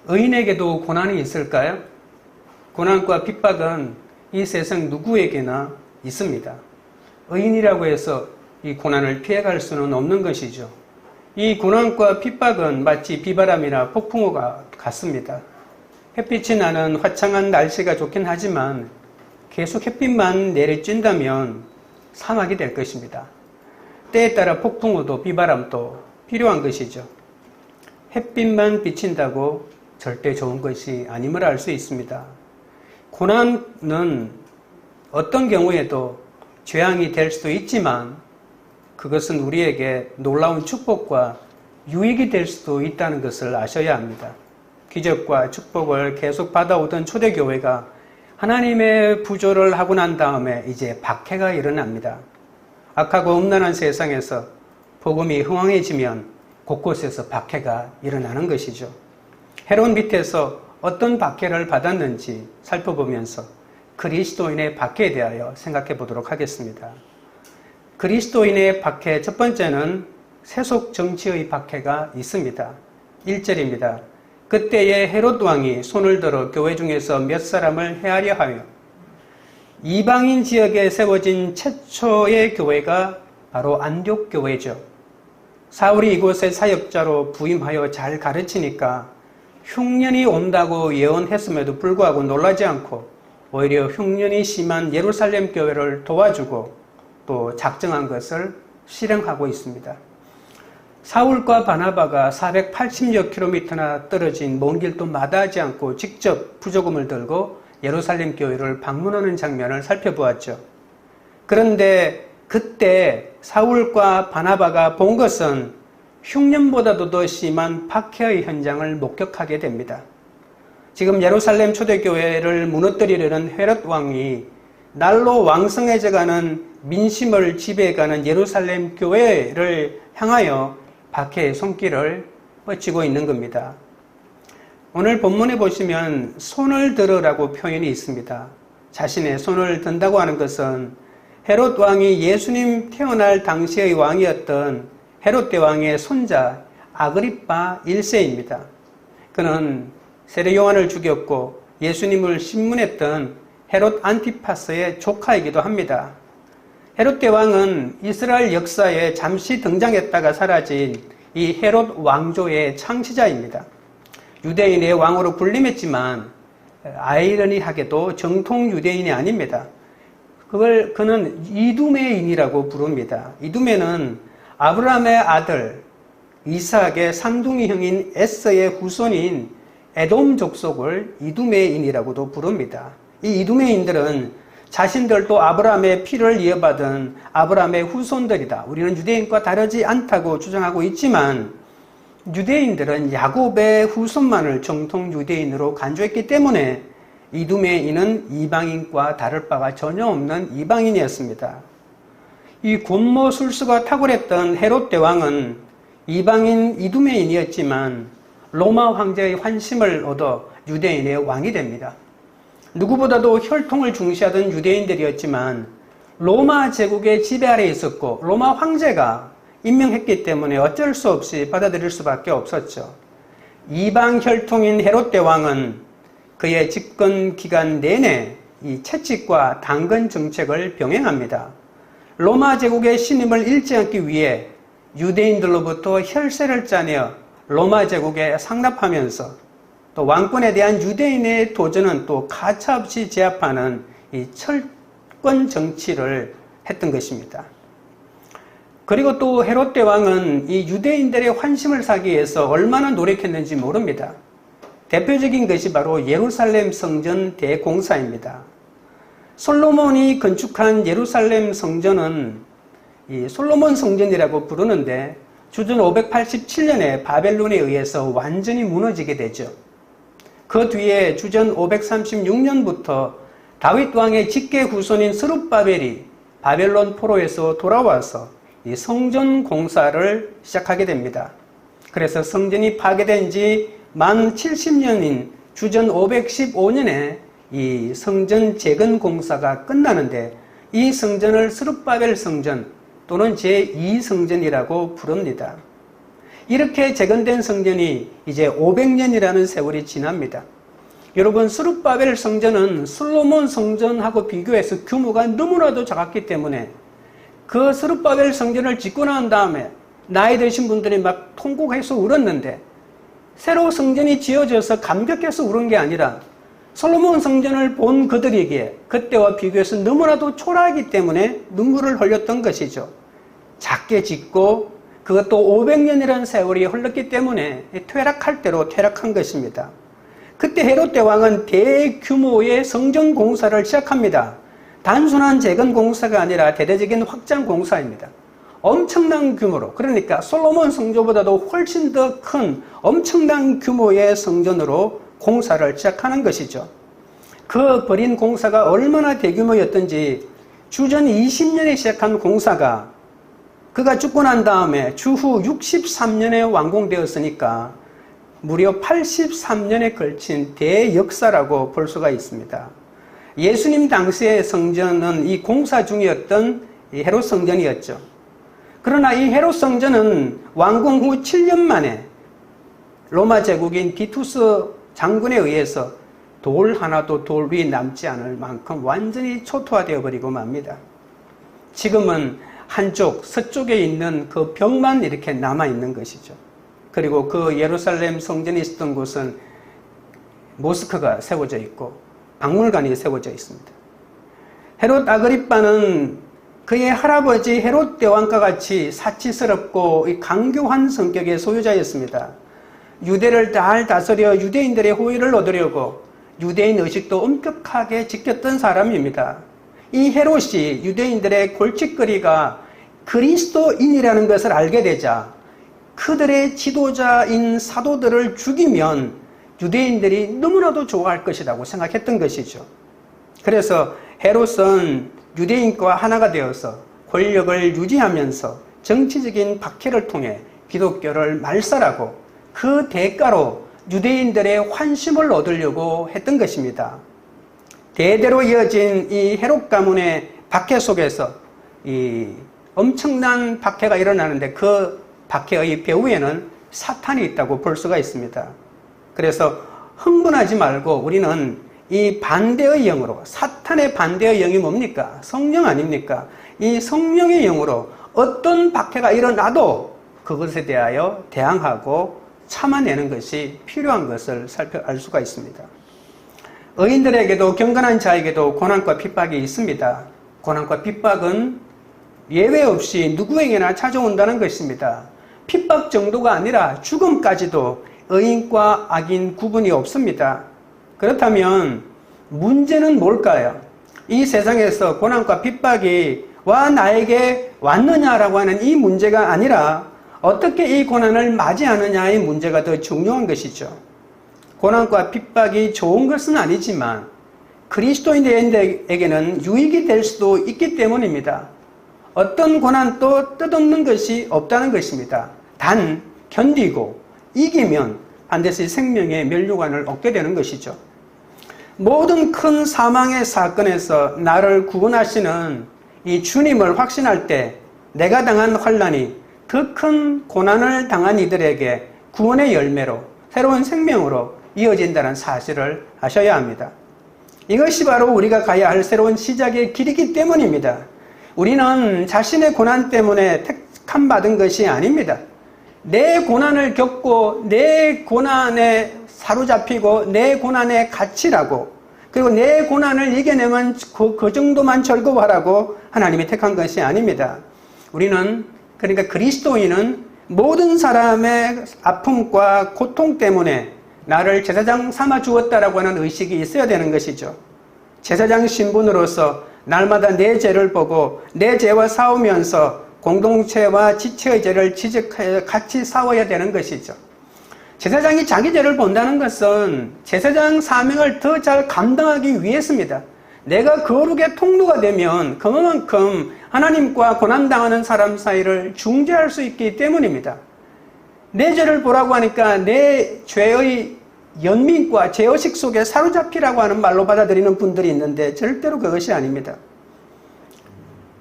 의인에게도 고난이 있을까요? 고난과 핍박은 이 세상 누구에게나 있습니다. 의인이라고 해서 이 고난을 피해갈 수는 없는 것이죠. 이 고난과 핍박은 마치 비바람이나 폭풍우가 같습니다. 햇빛이 나는 화창한 날씨가 좋긴 하지만 계속 햇빛만 내리쬐다면 사막이 될 것입니다. 때에 따라 폭풍우도 비바람도 필요한 것이죠. 햇빛만 비친다고 절대 좋은 것이 아님을 알 수 있습니다. 고난은 어떤 경우에도 재앙이 될 수도 있지만 그것은 우리에게 놀라운 축복과 유익이 될 수도 있다는 것을 아셔야 합니다. 기적과 축복을 계속 받아오던 초대교회가 하나님의 부조를 하고 난 다음에 이제 박해가 일어납니다. 악하고 음란한 세상에서 복음이 흥황해지면 곳곳에서 박해가 일어나는 것이죠. 헤롯 밑에서 어떤 박해를 받았는지 살펴보면서 그리스도인의 박해에 대하여 생각해 보도록 하겠습니다. 그리스도인의 박해, 첫 번째는 세속 정치의 박해가 있습니다. 1절입니다. 그때에 헤롯 왕이 손을 들어 교회 중에서 몇 사람을 헤아려 하여 이방인 지역에 세워진 최초의 교회가 바로 안디옥 교회죠. 사울이 이곳에 사역자로 부임하여 잘 가르치니까 흉년이 온다고 예언했음에도 불구하고 놀라지 않고 오히려 흉년이 심한 예루살렘 교회를 도와주고 또 작정한 것을 실행하고 있습니다. 사울과 바나바가 480여 킬로미터나 떨어진 먼 길도 마다하지 않고 직접 부조금을 들고 예루살렘 교회를 방문하는 장면을 살펴보았죠. 그런데 그때 사울과 바나바가 본 것은 흉년보다도 더 심한 박해의 현장을 목격하게 됩니다. 지금 예루살렘 초대교회를 무너뜨리려는 헤롯 왕이 날로 왕성해져가는 민심을 지배해가는 예루살렘 교회를 향하여 박해의 손길을 뻗치고 있는 겁니다. 오늘 본문에 보시면 손을 들으라고 표현이 있습니다. 자신의 손을 든다고 하는 것은 헤롯 왕이 예수님 태어날 당시의 왕이었던 헤롯 대왕의 손자 아그리파 1세입니다. 그는 세례 요한을 죽였고 예수님을 신문했던 헤롯 안티파스의 조카이기도 합니다. 헤롯 대왕은 이스라엘 역사에 잠시 등장했다가 사라진 이 헤롯 왕조의 창시자입니다. 유대인의 왕으로 군림했지만 아이러니하게도 정통 유대인이 아닙니다. 그는 이두메인이라고 부릅니다. 이두메는 아브라함의 아들 이삭의 쌍둥이 형인 에서의 후손인 에돔 족속을 이두메인이라고도 부릅니다. 이 이두메인들은 자신들도 아브라함의 피를 이어받은 아브라함의 후손들이다. 우리는 유대인과 다르지 않다고 주장하고 있지만 유대인들은 야곱의 후손만을 정통 유대인으로 간주했기 때문에 이두메인은 이방인과 다를 바가 전혀 없는 이방인이었습니다. 이 곤모술수가 탁월했던 헤롯 대왕은 이방인 이두메인이었지만 로마 황제의 환심을 얻어 유대인의 왕이 됩니다. 누구보다도 혈통을 중시하던 유대인들이었지만 로마 제국의 지배 아래에 있었고 로마 황제가 임명했기 때문에 어쩔 수 없이 받아들일 수밖에 없었죠. 이방 혈통인 헤롯 대왕은 그의 집권 기간 내내 이 채찍과 당근 정책을 병행합니다. 로마 제국의 신임을 잃지 않기 위해 유대인들로부터 혈세를 짜내어 로마 제국에 상납하면서 또 왕권에 대한 유대인의 도전은 또 가차없이 제압하는 이 철권 정치를 했던 것입니다. 그리고 또 헤롯 대왕은 이 유대인들의 환심을 사기 위해서 얼마나 노력했는지 모릅니다. 대표적인 것이 바로 예루살렘 성전 대공사입니다. 솔로몬이 건축한 예루살렘 성전은 이 솔로몬 성전이라고 부르는데 주전 587년에 바벨론에 의해서 완전히 무너지게 되죠. 그 뒤에 주전 536년부터 다윗 왕의 직계 후손인 스룹바벨이 바벨론 포로에서 돌아와서 이 성전 공사를 시작하게 됩니다. 그래서 성전이 파괴된 지 만 70년인 주전 515년에 이 성전 재건 공사가 끝나는데 이 성전을 스룹바벨 성전 또는 제2성전이라고 부릅니다. 이렇게 재건된 성전이 이제 500년이라는 세월이 지납니다. 여러분, 스룹바벨 성전은 솔로몬 성전하고 비교해서 규모가 너무나도 작았기 때문에 그 스룹바벨 성전을 짓고 난 다음에 나이 드신 분들이 막 통곡해서 울었는데, 새로 성전이 지어져서 감격해서 울은 게 아니라 솔로몬 성전을 본 그들에게 그때와 비교해서 너무나도 초라하기 때문에 눈물을 흘렸던 것이죠. 작게 짓고 그것도 500년이라는 세월이 흘렀기 때문에 퇴락할 대로 퇴락한 것입니다. 그때 헤롯 대왕은 대규모의 성전 공사를 시작합니다. 단순한 재건 공사가 아니라 대대적인 확장 공사입니다. 엄청난 규모로, 그러니까 솔로몬 성전보다도 훨씬 더 큰 엄청난 규모의 성전으로 공사를 시작하는 것이죠. 그 벌인 공사가 얼마나 대규모였던지 주전 20년에 시작한 공사가 그가 죽고 난 다음에 주후 63년에 완공되었으니까 무려 83년에 걸친 대역사라고 볼 수가 있습니다. 예수님 당시의 성전은 이 공사 중이었던 이 헤롯 성전이었죠. 그러나 이 헤롯 성전은 완공 후 7년 만에 로마 제국인 디투스 장군에 의해서 돌 하나도 돌 위에 남지 않을 만큼 완전히 초토화되어 버리고 맙니다. 지금은 한쪽 서쪽에 있는 그 벽만 이렇게 남아 있는 것이죠. 그리고 그 예루살렘 성전이 있었던 곳은 모스크가 세워져 있고 박물관이 세워져 있습니다. 헤롯 아그리빠는 그의 할아버지 헤롯 대왕과 같이 사치스럽고 강교한 성격의 소유자였습니다. 유대를 잘 다스려 유대인들의 호의를 얻으려고 유대인 의식도 엄격하게 지켰던 사람입니다. 이 헤롯이 유대인들의 골칫거리가 그리스도인이라는 것을 알게 되자 그들의 지도자인 사도들을 죽이면 유대인들이 너무나도 좋아할 것이라고 생각했던 것이죠. 그래서 헤롯은 유대인과 하나가 되어서 권력을 유지하면서 정치적인 박해를 통해 기독교를 말살하고 그 대가로 유대인들의 환심을 얻으려고 했던 것입니다. 대대로 이어진 이 헤롯 가문의 박해 속에서 이 엄청난 박해가 일어나는데 그 박해의 배후에는 사탄이 있다고 볼 수가 있습니다. 그래서 흥분하지 말고 우리는 이 반대의 영으로, 사탄의 반대의 영이 뭡니까? 성령 아닙니까? 이 성령의 영으로 어떤 박해가 일어나도 그것에 대하여 대항하고 참아내는 것이 필요한 것을 알 수가 있습니다. 의인들에게도 경건한 자에게도 고난과 핍박이 있습니다. 고난과 핍박은 예외 없이 누구에게나 찾아온다는 것입니다. 핍박 정도가 아니라 죽음까지도 의인과 악인 구분이 없습니다. 그렇다면 문제는 뭘까요? 이 세상에서 고난과 핍박이 와 나에게 왔느냐라고 하는 이 문제가 아니라 어떻게 이 고난을 맞이하느냐의 문제가 더 중요한 것이죠. 고난과 핍박이 좋은 것은 아니지만 그리스도인에게는 유익이 될 수도 있기 때문입니다. 어떤 고난도 뜻없는 것이 없다는 것입니다. 단 견디고 이기면 반드시 생명의 면류관을 얻게 되는 것이죠. 모든 큰 사망의 사건에서 나를 구원하시는 이 주님을 확신할 때 내가 당한 환난이 더 큰 고난을 당한 이들에게 구원의 열매로 새로운 생명으로 이어진다는 사실을 아셔야 합니다. 이것이 바로 우리가 가야 할 새로운 시작의 길이기 때문입니다. 우리는 자신의 고난 때문에 택함받은 것이 아닙니다. 내 고난을 겪고 내 고난에 사로잡히고 내 고난에 갇히라고, 그리고 내 고난을 이겨내면 그 정도만 즐거워하라고 하나님이 택한 것이 아닙니다. 그러니까 그리스도인은 모든 사람의 아픔과 고통 때문에 나를 제사장 삼아 주었다라고 하는 의식이 있어야 되는 것이죠. 제사장 신분으로서 날마다 내 죄를 보고 내 죄와 싸우면서 공동체와 지체의 죄를 지적하여 같이 싸워야 되는 것이죠. 제사장이 자기 죄를 본다는 것은 제사장 사명을 더 잘 감당하기 위해서입니다. 내가 거룩의 통로가 되면 그만큼 하나님과 고난당하는 사람 사이를 중재할 수 있기 때문입니다. 내 죄를 보라고 하니까 내 죄의 연민과 죄의식 속에 사로잡히라고 하는 말로 받아들이는 분들이 있는데 절대로 그것이 아닙니다.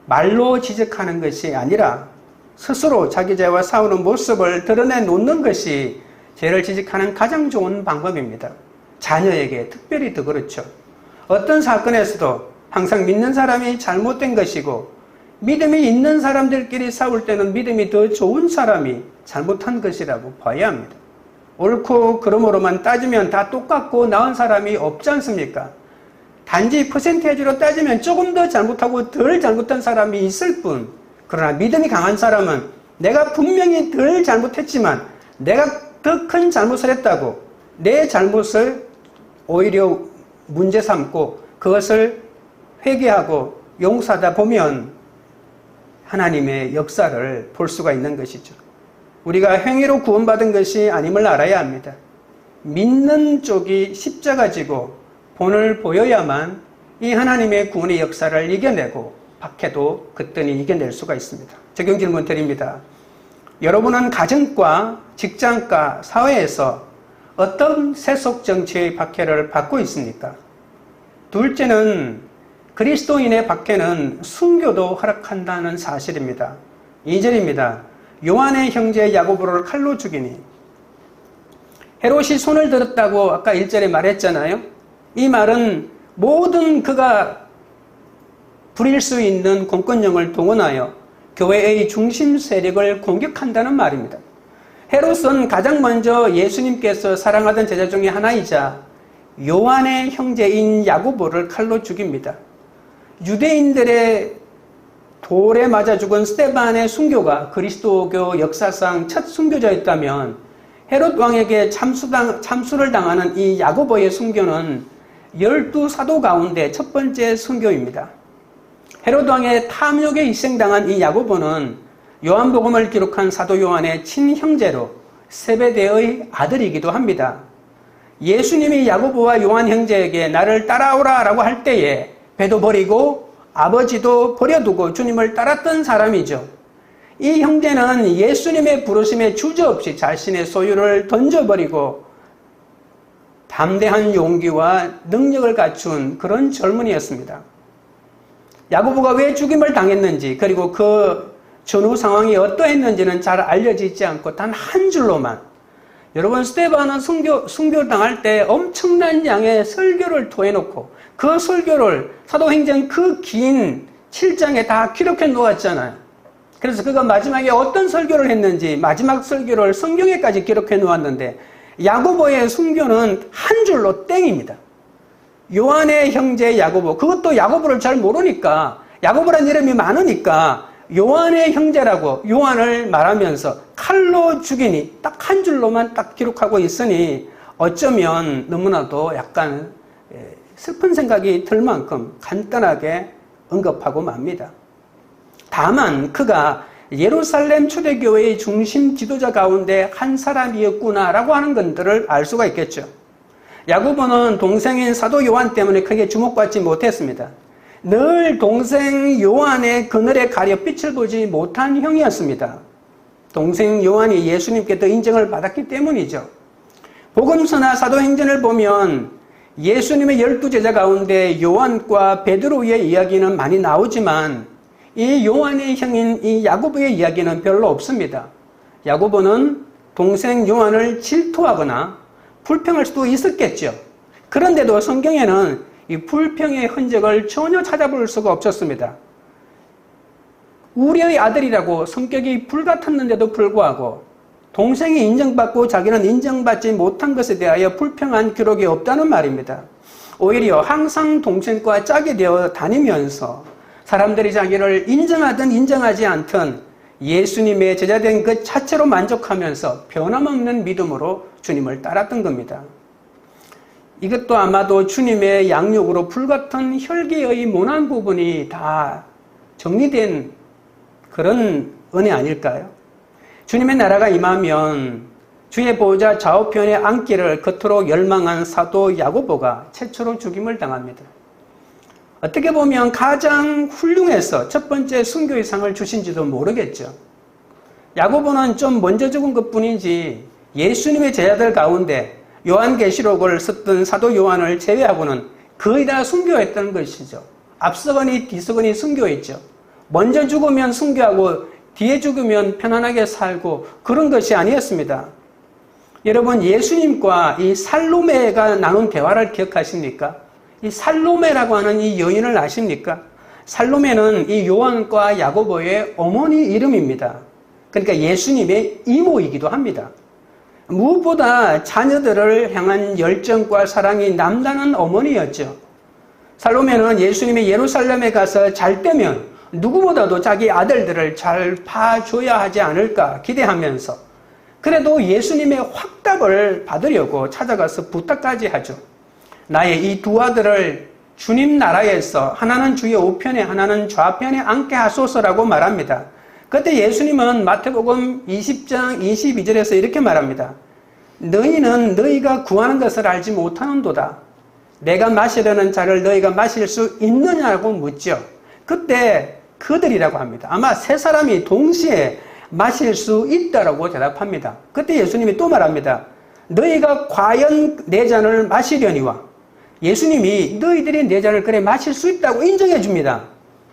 말로 지적하는 것이 아니라 스스로 자기 죄와 싸우는 모습을 드러내 놓는 것이 죄를 지적하는 가장 좋은 방법입니다. 자녀에게 특별히 더 그렇죠. 어떤 사건에서도 항상 믿는 사람이 잘못된 것이고 믿음이 있는 사람들끼리 싸울 때는 믿음이 더 좋은 사람이 잘못한 것이라고 봐야 합니다. 옳고 그름으로만 따지면 다 똑같고 나은 사람이 없지 않습니까? 단지 퍼센테이지로 따지면 조금 더 잘못하고 덜 잘못한 사람이 있을 뿐, 그러나 믿음이 강한 사람은 내가 분명히 덜 잘못했지만 내가 더 큰 잘못을 했다고 내 잘못을 오히려 문제 삼고 그것을 회개하고 용서하다 보면 하나님의 역사를 볼 수가 있는 것이죠. 우리가 행위로 구원받은 것이 아님을 알아야 합니다. 믿는 쪽이 십자가 지고 본을 보여야만 이 하나님의 구원의 역사를 이겨내고 박해도 그때니 이겨낼 수가 있습니다. 적용 질문 드립니다. 여러분은 가정과 직장과 사회에서 어떤 세속 정치의 박해를 받고 있습니까? 둘째는 그리스도인의 박해는 순교도 허락한다는 사실입니다. 2절입니다. 요한의 형제 야고보를 칼로 죽이니. 헤롯이 손을 들었다고 아까 1절에 말했잖아요. 이 말은 모든 그가 부릴 수 있는 공권력을 동원하여 교회의 중심 세력을 공격한다는 말입니다. 헤롯은 가장 먼저 예수님께서 사랑하던 제자 중에 하나이자 요한의 형제인 야고보를 칼로 죽입니다. 유대인들의 돌에 맞아 죽은 스데반의 순교가 그리스도교 역사상 첫 순교자였다면 헤롯 왕에게 참수를 당하는 이 야고보의 순교는 12사도 가운데 첫 번째 순교입니다. 헤롯 왕의 탐욕에 희생당한 이 야고보는 요한복음을 기록한 사도 요한의 친형제로 세베대의 아들이기도 합니다. 예수님이 야고보와 요한 형제에게 나를 따라오라 라고 할 때에 배도 버리고 아버지도 버려두고 주님을 따랐던 사람이죠. 이 형제는 예수님의 부르심에 주저없이 자신의 소유를 던져버리고 담대한 용기와 능력을 갖춘 그런 젊은이였습니다. 야고보가 왜 죽임을 당했는지 그리고 그 전후 상황이 어떠했는지는 잘 알려지지 않고 단 한 줄로만, 여러분 스데반은 순교당할 때 엄청난 양의 설교를 토해놓고 그 설교를 사도행전 그 긴 7장에 다 기록해 놓았잖아요. 그래서 그가 마지막에 어떤 설교를 했는지 마지막 설교를 성경에까지 기록해 놓았는데 야고보의 순교는 한 줄로 땡입니다. 요한의 형제 야고보, 그것도 야고보를 잘 모르니까 야고보라는 이름이 많으니까 요한의 형제라고 요한을 말하면서 칼로 죽이니 딱 한 줄로만 딱 기록하고 있으니 어쩌면 너무나도 약간 슬픈 생각이 들 만큼 간단하게 언급하고 맙니다. 다만 그가 예루살렘 초대교회의 중심 지도자 가운데 한 사람이었구나라고 하는 것들을 알 수가 있겠죠. 야고보는 동생인 사도 요한 때문에 크게 주목받지 못했습니다. 늘 동생 요한의 그늘에 가려 빛을 보지 못한 형이었습니다. 동생 요한이 예수님께 더 인정을 받았기 때문이죠. 복음서나 사도행전을 보면 예수님의 12제자 가운데 요한과 베드로의 이야기는 많이 나오지만 이 요한의 형인 이 야고보의 이야기는 별로 없습니다. 야고보는 동생 요한을 질투하거나 불평할 수도 있었겠죠. 그런데도 성경에는 이 불평의 흔적을 전혀 찾아볼 수가 없었습니다. 우리의 아들이라고 성격이 불같았는데도 불구하고 동생이 인정받고 자기는 인정받지 못한 것에 대하여 불평한 기록이 없다는 말입니다. 오히려 항상 동생과 짝이 되어 다니면서 사람들이 자기를 인정하든 인정하지 않든 예수님의 제자된 그 자체로 만족하면서 변함없는 믿음으로 주님을 따랐던 겁니다. 이것도 아마도 주님의 양육으로 불같은 혈기의 모난 부분이 다 정리된 그런 은혜 아닐까요? 주님의 나라가 임하면 주의 보호자 좌우편에 앉기를 그토록 열망한 사도 야고보가 최초로 죽임을 당합니다. 어떻게 보면 가장 훌륭해서 첫 번째 순교의 상을 주신지도 모르겠죠. 야고보는 좀 먼저 죽은 것뿐이지 예수님의 제자들 가운데 요한계시록을 썼던 사도 요한을 제외하고는 거의 다 순교했다는 것이죠. 앞서거니 뒤서거니 순교했죠. 먼저 죽으면 순교하고 뒤에 죽으면 편안하게 살고 그런 것이 아니었습니다. 여러분, 예수님과 이 살로메가 나눈 대화를 기억하십니까? 이 살로메라고 하는 이 여인을 아십니까? 살로메는 이 요한과 야고보의 어머니 이름입니다. 그러니까 예수님의 이모이기도 합니다. 무엇보다 자녀들을 향한 열정과 사랑이 남다른 어머니였죠. 살로메는 예수님이 예루살렘에 가서 잘 때면 누구보다도 자기 아들들을 잘 봐줘야 하지 않을까 기대하면서 그래도 예수님의 확답을 받으려고 찾아가서 부탁까지 하죠. 나의 이 두 아들을 주님 나라에서 하나는 주의 우편에 하나는 좌편에 앉게 하소서라고 말합니다. 그때 예수님은 마태복음 20장 22절에서 이렇게 말합니다. 너희는 너희가 구하는 것을 알지 못하는도다. 내가 마시려는 잔을 너희가 마실 수 있느냐고 묻죠. 그때 그들이라고 합니다. 아마 세 사람이 동시에 마실 수 있다라고 대답합니다. 그때 예수님이 또 말합니다. 너희가 과연 내 잔을 마시려니와 예수님이 너희들이 내 잔을 그래 마실 수 있다고 인정해 줍니다.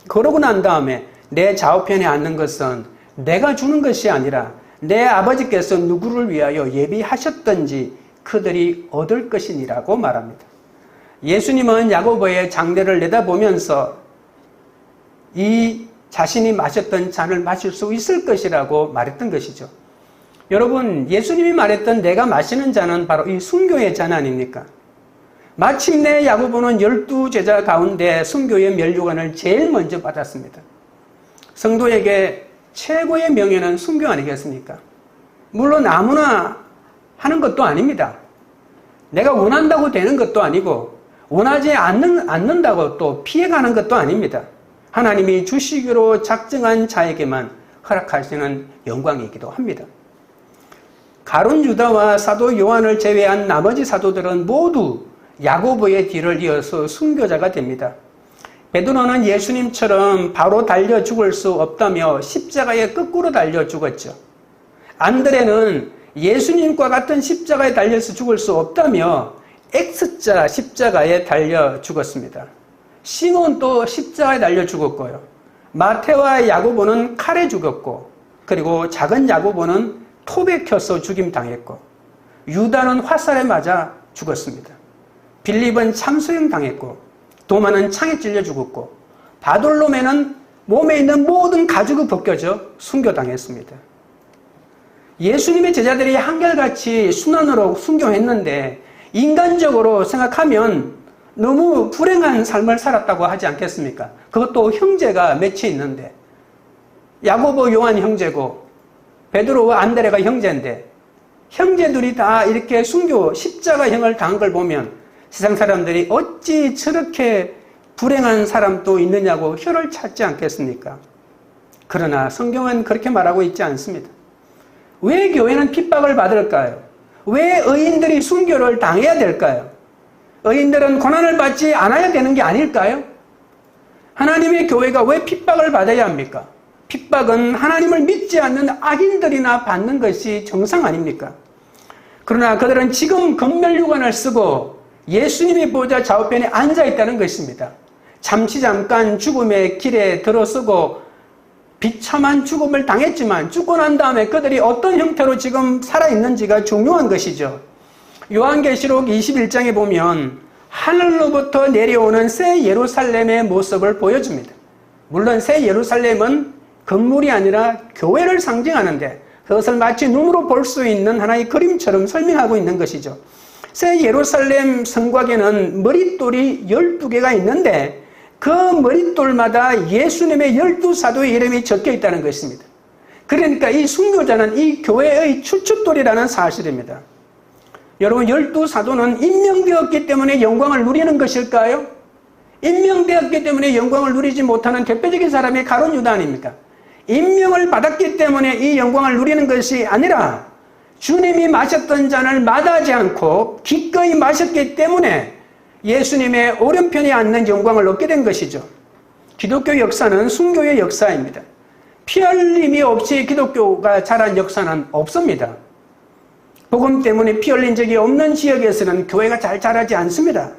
그러고 난 다음에 내 좌우편에 앉는 것은 내가 주는 것이 아니라 내 아버지께서 누구를 위하여 예비하셨던지 그들이 얻을 것이니라고 말합니다. 예수님은 야고보의 장례를 내다보면서 이 자신이 마셨던 잔을 마실 수 있을 것이라고 말했던 것이죠. 여러분, 예수님이 말했던 내가 마시는 잔은 바로 이 순교의 잔 아닙니까? 마침내 야고보는 12제자 가운데 순교의 면류관을 제일 먼저 받았습니다. 성도에게 최고의 명예는 순교 아니겠습니까? 물론 아무나 하는 것도 아닙니다. 내가 원한다고 되는 것도 아니고 원하지 않는다고 또 피해가는 것도 아닙니다. 하나님이 주시기로 작정한 자에게만 허락하시는 영광이기도 합니다. 가룟 유다와 사도 요한을 제외한 나머지 사도들은 모두 야고보의 뒤를 이어서 순교자가 됩니다. 베드로는 예수님처럼 바로 달려 죽을 수 없다며 십자가에 거꾸로 달려 죽었죠. 안드레는 예수님과 같은 십자가에 달려서 죽을 수 없다며 X자 십자가에 달려 죽었습니다. 시몬도 십자가에 달려 죽었고요. 마테와 야고보는 칼에 죽었고, 그리고 작은 야고보는 톱에 켜서 죽임당했고, 유다는 화살에 맞아 죽었습니다. 빌립은 참수형 당했고, 도마는 창에 찔려 죽었고, 바돌로메는 몸에 있는 모든 가죽이 벗겨져 순교당했습니다. 예수님의 제자들이 한결같이 순환으로 순교했는데 인간적으로 생각하면 너무 불행한 삶을 살았다고 하지 않겠습니까? 그것도 형제가 맺혀 있는데 야고보 요한 형제고 베드로와 안드레가 형제인데 형제들이 다 이렇게 순교 십자가형을 당한 걸 보면 세상 사람들이 어찌 저렇게 불행한 사람도 있느냐고 혀를 찾지 않겠습니까? 그러나 성경은 그렇게 말하고 있지 않습니다. 왜 교회는 핍박을 받을까요? 왜 의인들이 순교를 당해야 될까요? 의인들은 고난을 받지 않아야 되는 게 아닐까요? 하나님의 교회가 왜 핍박을 받아야 합니까? 핍박은 하나님을 믿지 않는 악인들이나 받는 것이 정상 아닙니까? 그러나 그들은 지금 검멸유관을 쓰고 예수님의 보좌 좌우편에 앉아 있다는 것입니다. 잠깐 죽음의 길에 들어서고 비참한 죽음을 당했지만 죽고 난 다음에 그들이 어떤 형태로 지금 살아있는지가 중요한 것이죠. 요한계시록 21장에 보면 하늘로부터 내려오는 새 예루살렘의 모습을 보여줍니다. 물론 새 예루살렘은 건물이 아니라 교회를 상징하는데 그것을 마치 눈으로 볼 수 있는 하나의 그림처럼 설명하고 있는 것이죠. 새 예루살렘 성곽에는 머릿돌이 12개가 있는데 그 머릿돌마다 예수님의 12사도의 이름이 적혀 있다는 것입니다. 그러니까 이 순교자는 이 교회의 추측돌이라는 사실입니다. 여러분, 12사도는 임명되었기 때문에 영광을 누리는 것일까요? 임명되었기 때문에 영광을 누리지 못하는 대표적인 사람이 가룟 유다 아닙니까? 임명을 받았기 때문에 이 영광을 누리는 것이 아니라 주님이 마셨던 잔을 마다하지 않고 기꺼이 마셨기 때문에 예수님의 오른편에 앉는 영광을 얻게 된 것이죠. 기독교 역사는 순교의 역사입니다. 피 흘림이 없이 기독교가 자란 역사는 없습니다. 복음 때문에 피 흘린 적이 없는 지역에서는 교회가 잘 자라지 않습니다.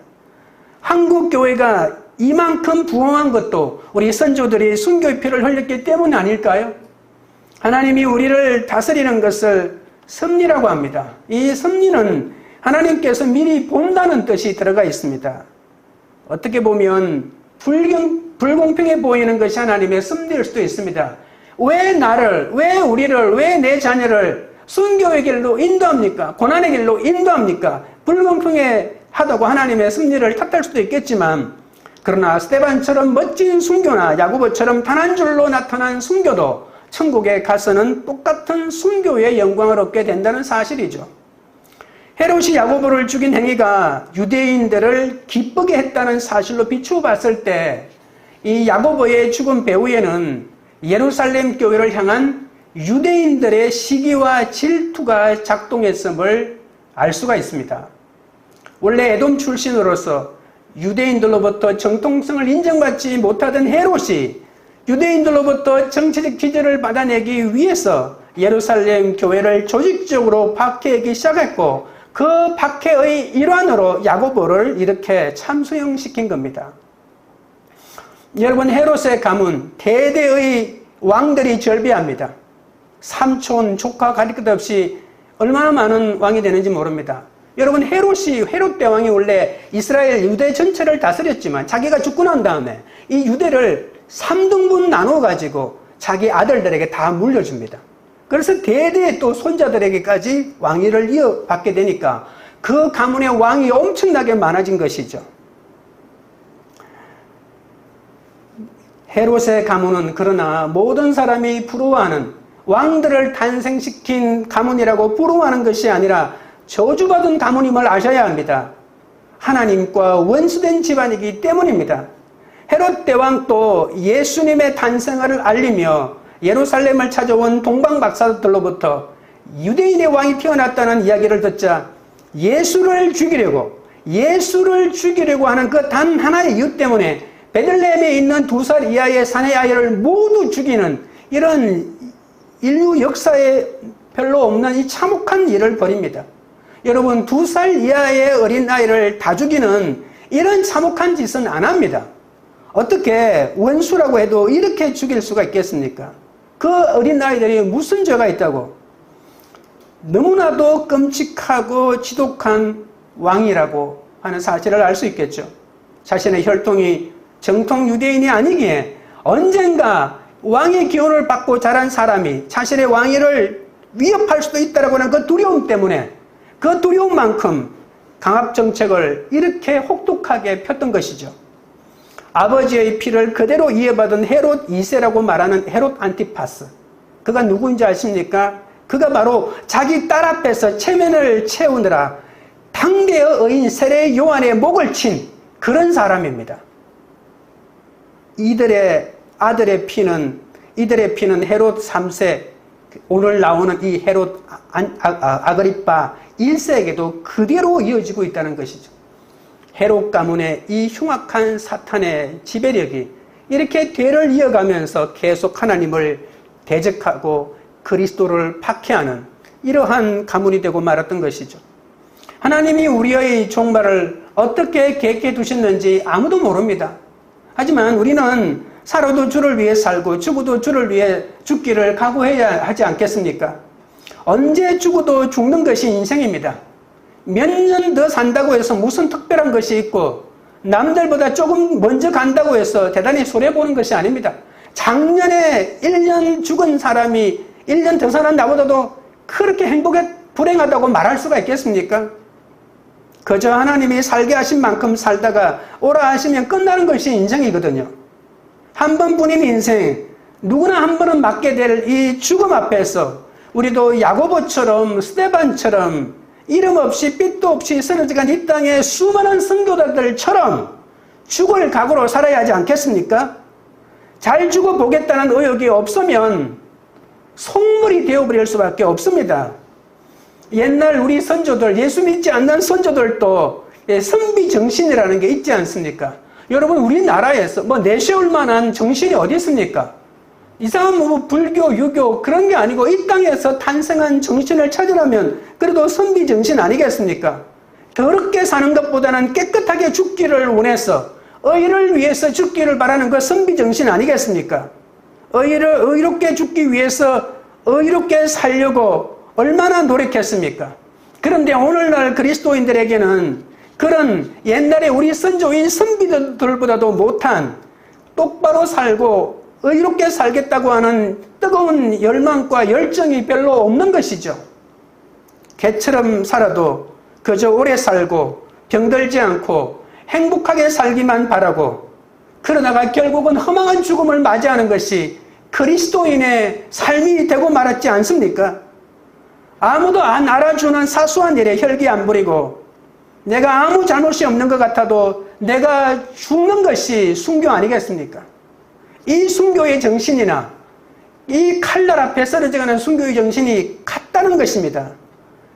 한국 교회가 이만큼 부흥한 것도 우리 선조들이 순교의 피를 흘렸기 때문 아닐까요? 하나님이 우리를 다스리는 것을 섭리라고 합니다. 이 섭리는 하나님께서 미리 본다는 뜻이 들어가 있습니다. 어떻게 보면 불공평해 보이는 것이 하나님의 섭리일 수도 있습니다. 왜 나를, 왜 우리를, 왜 내 자녀를 순교의 길로 인도합니까? 고난의 길로 인도합니까? 불공평해 하다고 하나님의 섭리를 탓할 수도 있겠지만, 그러나 스데반처럼 멋진 순교나 야고보처럼 단 한 줄로 나타난 순교도 천국에 가서는 똑같은 순교의 영광을 얻게 된다는 사실이죠. 헤롯이 야고보를 죽인 행위가 유대인들을 기쁘게 했다는 사실로 비추어 봤을 때 이 야고보의 죽음 배후에는 예루살렘 교회를 향한 유대인들의 시기와 질투가 작동했음을 알 수가 있습니다. 원래 에돔 출신으로서 유대인들로부터 정통성을 인정받지 못하던 헤롯이 유대인들로부터 정치적 지지를 받아내기 위해서 예루살렘 교회를 조직적으로 박해하기 시작했고, 그 박해의 일환으로 야고보를 이렇게 참수형시킨 겁니다. 여러분, 헤롯의 가문, 대대의 왕들이 절비합니다. 삼촌, 조카 가릴 것 없이 얼마나 많은 왕이 되는지 모릅니다. 여러분, 헤롯 대왕이 원래 이스라엘 유대 전체를 다스렸지만 자기가 죽고 난 다음에 이 유대를 3등분 나눠 가지고 자기 아들들에게 다 물려줍니다. 그래서 대대 또 손자들에게까지 왕위를 이어받게 되니까 그 가문의 왕이 엄청나게 많아진 것이죠. 헤롯의 가문은 그러나 모든 사람이 부러워하는, 왕들을 탄생시킨 가문이라고 부러워하는 것이 아니라 저주받은 가문임을 아셔야 합니다. 하나님과 원수된 집안이기 때문입니다. 헤롯 대왕도 예수님의 탄생을 알리며 예루살렘을 찾아온 동방 박사들로부터 유대인의 왕이 태어났다는 이야기를 듣자 예수를 죽이려고 하는 그 단 하나의 이유 때문에 베들레헴에 있는 2살 이하의 사내 아이를 모두 죽이는 이런 인류 역사에 별로 없는 이 참혹한 일을 벌입니다. 여러분, 2살 이하의 어린 아이를 다 죽이는 이런 참혹한 짓은 안 합니다. 어떻게 원수라고 해도 이렇게 죽일 수가 있겠습니까? 그 어린 아이들이 무슨 죄가 있다고? 너무나도 끔찍하고 지독한 왕이라고 하는 사실을 알 수 있겠죠. 자신의 혈통이 정통 유대인이 아니기에 언젠가 왕의 기운을 받고 자란 사람이 자신의 왕위를 위협할 수도 있다고 하는 그 두려움 때문에, 그 두려움만큼 강압정책을 이렇게 혹독하게 폈던 것이죠. 아버지의 피를 그대로 이어받은 헤롯 2세라고 말하는 헤롯 안티파스, 그가 누구인지 아십니까? 그가 바로 자기 딸 앞에서 체면을 채우느라 당대의 의인 세례 요한의 목을 친 그런 사람입니다. 이들의 피는 헤롯 3세, 오늘 나오는 이 헤롯 아그리파 1세에게도 그대로 이어지고 있다는 것이죠. 헤롯 가문의 이 흉악한 사탄의 지배력이 이렇게 대를 이어가면서 계속 하나님을 대적하고 그리스도를 박해하는 이러한 가문이 되고 말았던 것이죠. 하나님이 우리의 종말을 어떻게 계획해 두셨는지 아무도 모릅니다. 하지만 우리는 살아도 주를 위해 살고 죽어도 주를 위해 죽기를 각오해야 하지 않겠습니까? 언제 죽어도 죽는 것이 인생입니다. 몇 년 더 산다고 해서 무슨 특별한 것이 있고 남들보다 조금 먼저 간다고 해서 대단히 손해보는 것이 아닙니다. 작년에 1년 죽은 사람이 1년 더 사는 나보다도 그렇게 불행하다고 말할 수가 있겠습니까? 그저 하나님이 살게 하신 만큼 살다가 오라 하시면 끝나는 것이 인생이거든요. 한 번뿐인 인생, 누구나 한 번은 맞게 될 이 죽음 앞에서 우리도 야고보처럼 스데반처럼 이름 없이 빛도 없이 쓰러져간 이 땅의 수많은 선교사들처럼 죽을 각오로 살아야 하지 않겠습니까? 잘 죽어보겠다는 의욕이 없으면 속물이 되어버릴 수밖에 없습니다. 옛날 우리 선조들, 예수 믿지 않는 선조들도 선비정신이라는 게 있지 않습니까? 여러분, 우리나라에서 내세울 만한 정신이 어디 있습니까? 이상한 불교, 유교 그런 게 아니고 이 땅에서 탄생한 정신을 찾으려면 그래도 선비정신 아니겠습니까? 더럽게 사는 것보다는 깨끗하게 죽기를 원해서 의를 위해서 죽기를 바라는 그 선비정신 아니겠습니까? 의롭게 죽기 위해서 의롭게 살려고 얼마나 노력했습니까? 그런데 오늘날 그리스도인들에게는 그런 옛날에 우리 선조인 선비들보다도 못한 똑바로 살고 의롭게 살겠다고 하는 뜨거운 열망과 열정이 별로 없는 것이죠. 개처럼 살아도 그저 오래 살고 병들지 않고 행복하게 살기만 바라고, 그러다가 결국은 허망한 죽음을 맞이하는 것이 그리스도인의 삶이 되고 말았지 않습니까? 아무도 안 알아주는 사소한 일에 혈기 안 부리고 내가 아무 잘못이 없는 것 같아도 내가 죽는 것이 순교 아니겠습니까? 이 순교의 정신이나 이 칼날 앞에 쓰러져가는 순교의 정신이 같다는 것입니다.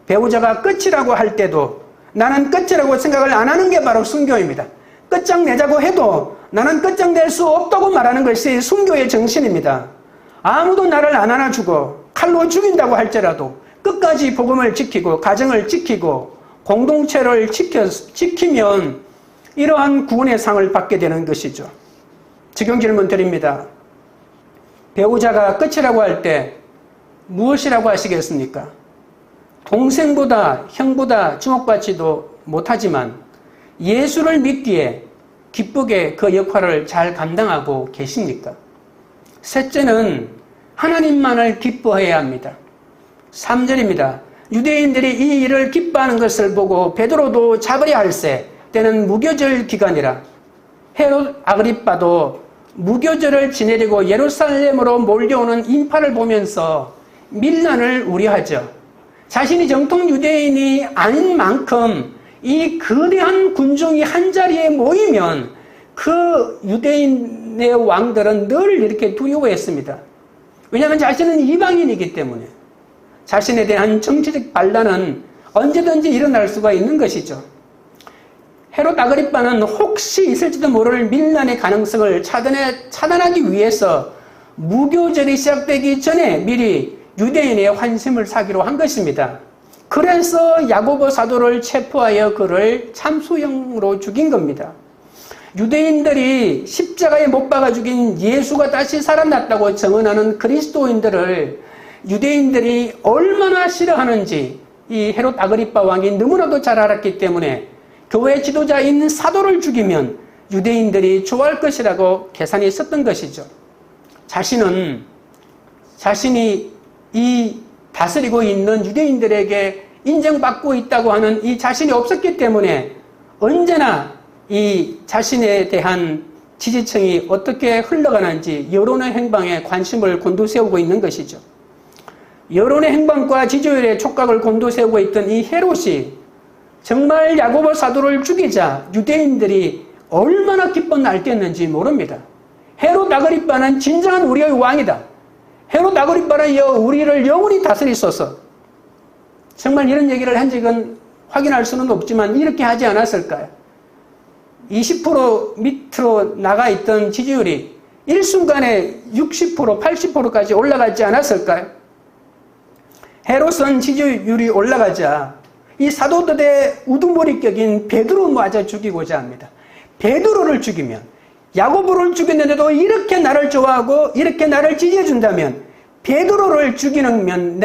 배우자가 끝이라고 할 때도 나는 끝이라고 생각을 안 하는 게 바로 순교입니다. 끝장내자고 해도 나는 끝장낼 수 없다고 말하는 것이 순교의 정신입니다. 아무도 나를 안 안아주고 칼로 죽인다고 할지라도 끝까지 복음을 지키고 가정을 지키고 공동체를 지키면 이러한 구원의 상을 받게 되는 것이죠. 지금 질문 드립니다. 배우자가 끝이라고 할 때 무엇이라고 하시겠습니까? 동생보다 형보다 주목받지도 못하지만 예수를 믿기에 기쁘게 그 역할을 잘 감당하고 계십니까? 셋째는 하나님만을 기뻐해야 합니다. 3절입니다. 유대인들이 이 일을 기뻐하는 것을 보고 베드로도 잡으려 할세, 때는 무교절 기간이라. 헤롯 아그리빠도 무교절을 지내려고 예루살렘으로 몰려오는 인파를 보면서 밀란을 우려하죠. 자신이 정통 유대인이 아닌 만큼 이 거대한 군중이 한자리에 모이면 그 유대인의 왕들은 늘 이렇게 두려워했습니다. 왜냐하면 자신은 이방인이기 때문에 자신에 대한 정치적 반란은 언제든지 일어날 수가 있는 것이죠. 헤롯 아그리빠는 혹시 있을지도 모를 밀란의 가능성을 차단하기 위해서 무교절이 시작되기 전에 미리 유대인의 환심을 사기로 한 것입니다. 그래서 야고보 사도를 체포하여 그를 참수형으로 죽인 겁니다. 유대인들이 십자가에 못 박아 죽인 예수가 다시 살아났다고 증언하는 그리스도인들을 유대인들이 얼마나 싫어하는지 이 헤롯 아그리빠 왕이 너무나도 잘 알았기 때문에 교회 지도자인 사도를 죽이면 유대인들이 좋아할 것이라고 계산이 있었던 것이죠. 자신이 이 다스리고 있는 유대인들에게 인정받고 있다고 하는 이 자신이 없었기 때문에 언제나 이 자신에 대한 지지층이 어떻게 흘러가는지 여론의 행방에 관심을 곤두세우고 있는 것이죠. 여론의 행방과 지지율의 촉각을 곤두세우고 있던 이 헤롯이 정말 야고보 사도를 죽이자 유대인들이 얼마나 기뻐 날뛰었는지 모릅니다. 헤롯 아그리빠는 진정한 우리의 왕이다. 헤롯 아그리빠는 우리를 영원히 다스리소서. 정말 이런 얘기를 한 적은 확인할 수는 없지만 이렇게 하지 않았을까요? 20% 밑으로 나가 있던 지지율이 일순간에 60%, 80%까지 올라가지 않았을까요? 헤롯은 지지율이 올라가자 이 사도들의 우두머리격인 베드로마저 죽이고자 합니다. 베드로를 죽이면, 야고보를 죽였는데도 이렇게 나를 좋아하고 이렇게 나를 지지해준다면 베드로를 죽이면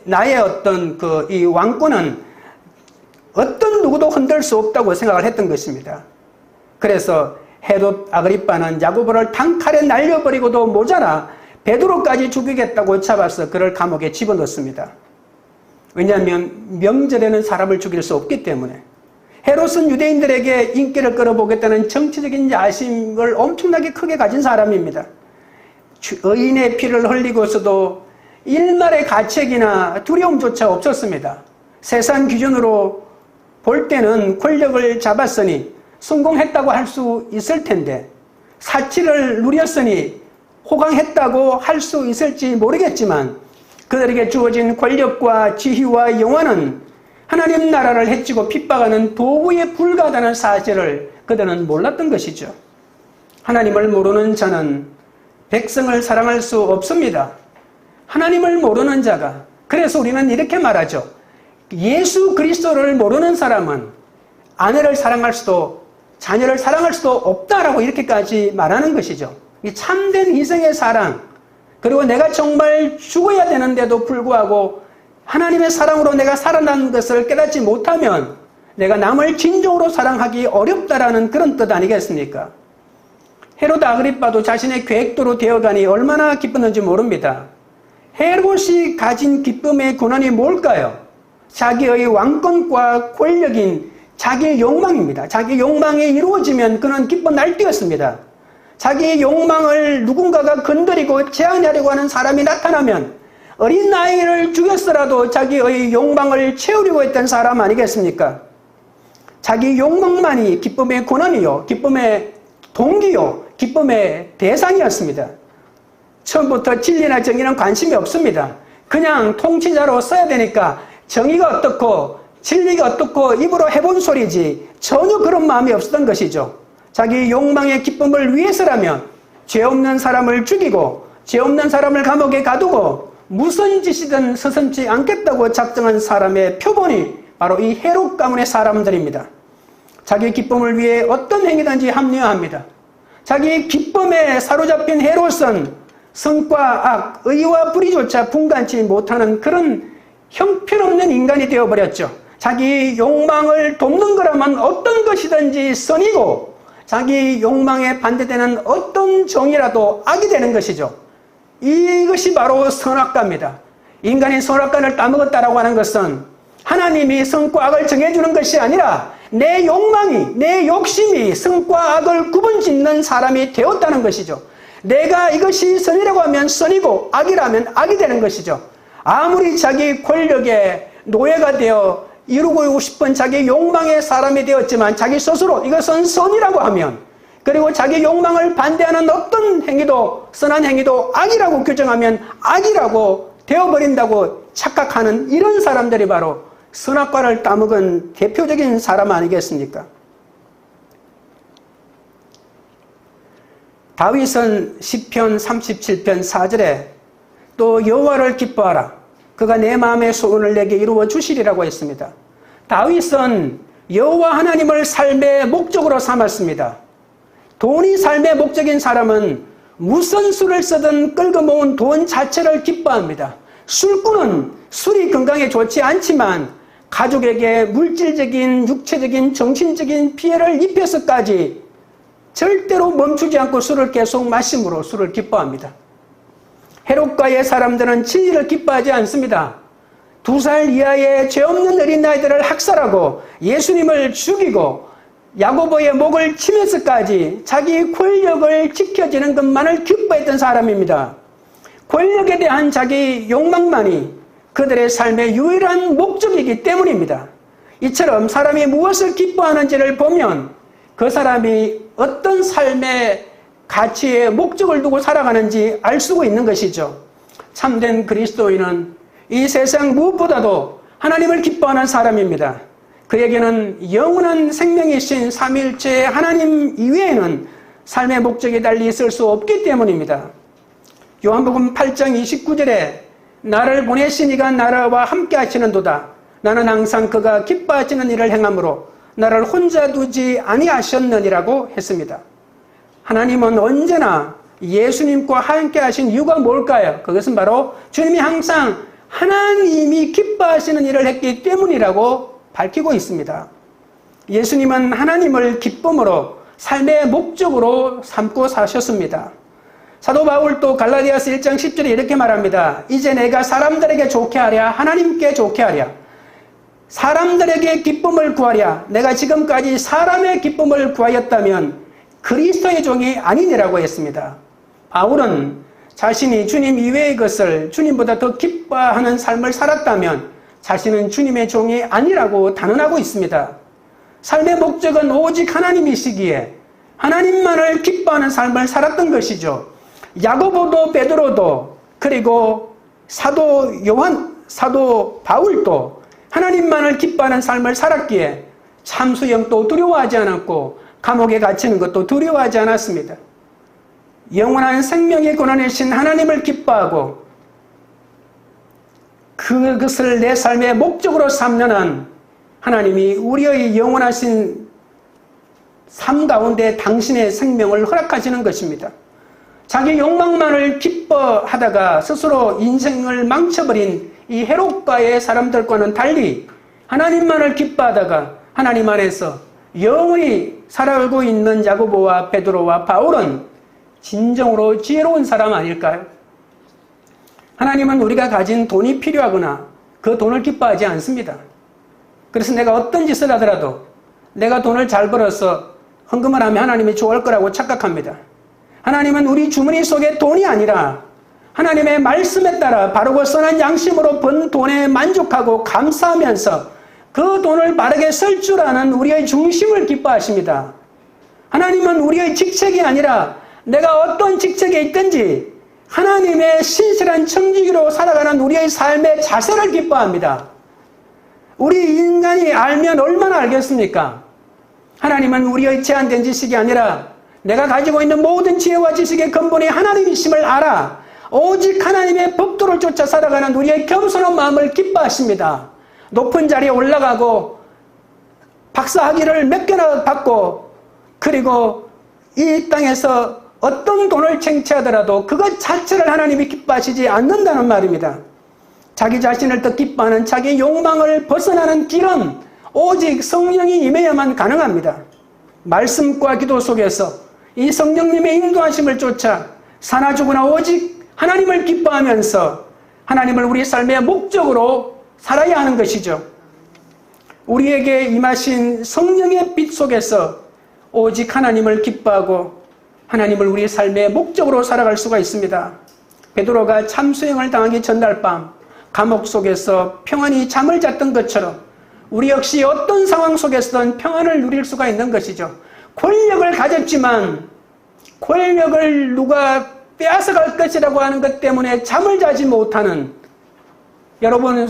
나의 어떤 이 왕권은 어떤 누구도 흔들 수 없다고 생각을 했던 것입니다. 그래서 헤롯 아그리빠는 야고보를 단칼에 날려버리고도 모자라 베드로까지 죽이겠다고 잡아서 그를 감옥에 집어넣습니다. 왜냐하면 명절에는 사람을 죽일 수 없기 때문에. 헤롯은 유대인들에게 인기를 끌어보겠다는 정치적인 야심을 엄청나게 크게 가진 사람입니다. 의인의 피를 흘리고서도 일말의 가책이나 두려움조차 없었습니다. 세상 기준으로 볼 때는 권력을 잡았으니 성공했다고 할 수 있을 텐데, 사치를 누렸으니 호강했다고 할 수 있을지 모르겠지만 그들에게 주어진 권력과 지위와 영화는 하나님 나라를 해치고 핍박하는 도구에 불과하다는 사실을 그들은 몰랐던 것이죠. 하나님을 모르는 자는 백성을 사랑할 수 없습니다. 하나님을 모르는 자가, 그래서 우리는 이렇게 말하죠. 예수 그리스도를 모르는 사람은 아내를 사랑할 수도 자녀를 사랑할 수도 없다라고 이렇게까지 말하는 것이죠. 이 참된 희생의 사랑, 그리고 내가 정말 죽어야 되는데도 불구하고 하나님의 사랑으로 내가 살아난 것을 깨닫지 못하면 내가 남을 진정으로 사랑하기 어렵다라는 그런 뜻 아니겠습니까? 헤롯 아그리빠도 자신의 계획대로 되어가니 얼마나 기뻤는지 모릅니다. 헤롯이 가진 기쁨의 근원이 뭘까요? 자기의 왕권과 권력인 자기의 욕망입니다. 자기 욕망이 이루어지면 그는 기뻐 날뛰었습니다. 자기의 욕망을 누군가가 건드리고 제한하려고 하는 사람이 나타나면 어린 아이를 죽였더라도 자기의 욕망을 채우려고 했던 사람 아니겠습니까? 자기 욕망만이 기쁨의 근원이요, 기쁨의 동기요, 기쁨의 대상이었습니다. 처음부터 진리나 정의는 관심이 없습니다. 그냥 통치자로 써야 되니까 정의가 어떻고 진리가 어떻고 입으로 해본 소리지 전혀 그런 마음이 없었던 것이죠. 자기 욕망의 기쁨을 위해서라면 죄 없는 사람을 죽이고 죄 없는 사람을 감옥에 가두고 무슨 짓이든 서슴지 않겠다고 작정한 사람의 표본이 바로 이 헤롯 가문의 사람들입니다. 자기 기쁨을 위해 어떤 행위든지 합리화합니다. 자기 기쁨에 사로잡힌 헤롯은 성과 악, 의와 불의조차 분간치 못하는 그런 형편없는 인간이 되어버렸죠. 자기 욕망을 돕는 거라면 어떤 것이든지 선이고 자기 욕망에 반대되는 어떤 정의라도 악이 되는 것이죠. 이것이 바로 선악과입니다. 인간이 선악과를 따먹었다라고 하는 것은 하나님이 성과 악을 정해주는 것이 아니라 내 욕망이, 내 욕심이 성과 악을 구분짓는 사람이 되었다는 것이죠. 내가 이것이 선이라고 하면 선이고 악이라면 악이 되는 것이죠. 아무리 자기 권력의 노예가 되어 이루고 싶은 자기 욕망의 사람이 되었지만 자기 스스로 이것은 선이라고 하면, 그리고 자기 욕망을 반대하는 어떤 행위도, 선한 행위도 악이라고 규정하면 악이라고 되어버린다고 착각하는 이런 사람들이 바로 선악과를 따먹은 대표적인 사람 아니겠습니까? 다윗은 시편 37편 4절에 또 여호와를 기뻐하라, 그가 내 마음의 소원을 내게 이루어 주시리라고 했습니다. 다윗은 여호와 하나님을 삶의 목적으로 삼았습니다. 돈이 삶의 목적인 사람은 무슨 수를 쓰든 끌고 모은 돈 자체를 기뻐합니다. 술꾼은 술이 건강에 좋지 않지만 가족에게 물질적인, 육체적인, 정신적인 피해를 입혀서까지 절대로 멈추지 않고 술을 계속 마심으로 술을 기뻐합니다. 헤롯과의 사람들은 진리를 기뻐하지 않습니다. 2살 이하의 죄 없는 어린아이들을 학살하고 예수님을 죽이고 야고보의 목을 치면서까지 자기 권력을 지켜지는 것만을 기뻐했던 사람입니다. 권력에 대한 자기 욕망만이 그들의 삶의 유일한 목적이기 때문입니다. 이처럼 사람이 무엇을 기뻐하는지를 보면 그 사람이 어떤 삶의 가치의 목적을 두고 살아가는지 알 수가 있는 것이죠. 참된 그리스도인은 이 세상 무엇보다도 하나님을 기뻐하는 사람입니다. 그에게는 영원한 생명이신 삼위일체 하나님 이외에는 삶의 목적이 달리 있을 수 없기 때문입니다. 요한복음 8장 29절에 나를 보내신 이가 나와 함께 하시는도다. 나는 항상 그가 기뻐하시는 일을 행함으로 나를 혼자 두지 아니하셨느니라고 했습니다. 하나님은 언제나 예수님과 함께 하신 이유가 뭘까요? 그것은 바로 주님이 항상 하나님이 기뻐하시는 일을 했기 때문이라고 밝히고 있습니다. 예수님은 하나님을 기쁨으로 삶의 목적으로 삼고 사셨습니다. 사도 바울도 갈라디아서 1장 10절에 이렇게 말합니다. 이제 내가 사람들에게 좋게 하랴 하나님께 좋게 하랴, 사람들에게 기쁨을 구하랴. 내가 지금까지 사람의 기쁨을 구하였다면 그리스도의 종이 아니니라고 했습니다. 바울은 자신이 주님 이외의 것을 주님보다 더 기뻐하는 삶을 살았다면 자신은 주님의 종이 아니라고 단언하고 있습니다. 삶의 목적은 오직 하나님이시기에 하나님만을 기뻐하는 삶을 살았던 것이죠. 야고보도 베드로도 그리고 사도 요한, 사도 바울도 하나님만을 기뻐하는 삶을 살았기에 참수형도 두려워하지 않았고 감옥에 갇히는 것도 두려워하지 않았습니다. 영원한 생명의 권한이신 하나님을 기뻐하고 그것을 내 삶의 목적으로 삼는 한 하나님이 우리의 영원하신 삶 가운데 당신의 생명을 허락하시는 것입니다. 자기 욕망만을 기뻐하다가 스스로 인생을 망쳐버린 이 헤롯과의 사람들과는 달리 하나님만을 기뻐하다가 하나님 안에서 영원히 살아가고 있는 야고보와 베드로와 바울은 진정으로 지혜로운 사람 아닐까요? 하나님은 우리가 가진 돈이 필요하거나 그 돈을 기뻐하지 않습니다. 그래서 내가 어떤 짓을 하더라도 내가 돈을 잘 벌어서 헌금을 하면 하나님이 좋아할 거라고 착각합니다. 하나님은 우리 주머니 속에 돈이 아니라 하나님의 말씀에 따라 바르고 선한 양심으로 번 돈에 만족하고 감사하면서 그 돈을 바르게 쓸 줄 아는 우리의 중심을 기뻐하십니다. 하나님은 우리의 직책이 아니라 내가 어떤 직책에 있든지 하나님의 신실한 청지기로 살아가는 우리의 삶의 자세를 기뻐합니다. 우리 인간이 알면 얼마나 알겠습니까? 하나님은 우리의 제한된 지식이 아니라 내가 가지고 있는 모든 지혜와 지식의 근본이 하나님이심을 알아 오직 하나님의 법도를 쫓아 살아가는 우리의 겸손한 마음을 기뻐하십니다. 높은 자리에 올라가고 박사학위를 몇 개나 받고 그리고 이 땅에서 어떤 돈을 쟁취하더라도 그것 자체를 하나님이 기뻐하시지 않는다는 말입니다. 자기 자신을 더 기뻐하는 자기 욕망을 벗어나는 길은 오직 성령이 임해야만 가능합니다. 말씀과 기도 속에서 이 성령님의 인도하심을 쫓아 사나 죽으나 오직 하나님을 기뻐하면서 하나님을 우리 삶의 목적으로 살아야 하는 것이죠. 우리에게 임하신 성령의 빛 속에서 오직 하나님을 기뻐하고 하나님을 우리 삶의 목적으로 살아갈 수가 있습니다. 베드로가 참수형을 당하기 전날 밤 감옥 속에서 평안히 잠을 잤던 것처럼 우리 역시 어떤 상황 속에서든 평안을 누릴 수가 있는 것이죠. 권력을 가졌지만 권력을 누가 빼앗아갈 것이라고 하는 것 때문에 잠을 자지 못하는, 여러분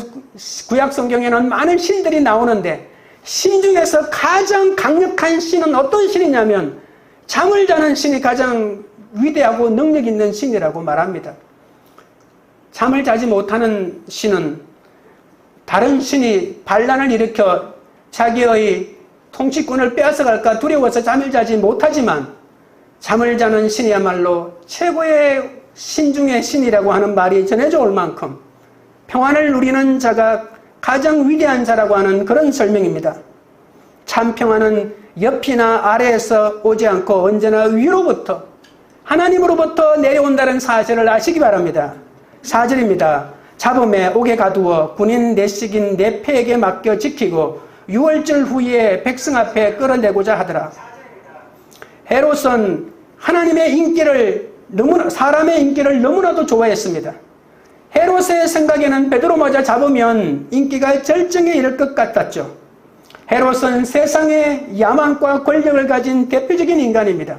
구약 성경에는 많은 신들이 나오는데 신 중에서 가장 강력한 신은 어떤 신이냐면 잠을 자는 신이 가장 위대하고 능력 있는 신이라고 말합니다. 잠을 자지 못하는 신은 다른 신이 반란을 일으켜 자기의 통치권을 빼앗아갈까 두려워서 잠을 자지 못하지만 잠을 자는 신이야말로 최고의 신 중의 신이라고 하는 말이 전해져 올 만큼 평안을 누리는 자가 가장 위대한 자라고 하는 그런 설명입니다. 참 평안은 옆이나 아래에서 오지 않고 언제나 위로부터 하나님으로부터 내려온다는 사실을 아시기 바랍니다. 4절입니다. 잡음에 옥에 가두어 군인 내식인 내 패에게 맡겨 지키고 6월절 후에 백성 앞에 끌어내고자 하더라. 헤롯은 하나님의 인기를 사람의 인기를 너무나도 좋아했습니다. 헤롯의 생각에는 베드로마저 잡으면 인기가 절정에 이를 것 같았죠. 헤롯은 세상의 야망과 권력을 가진 대표적인 인간입니다.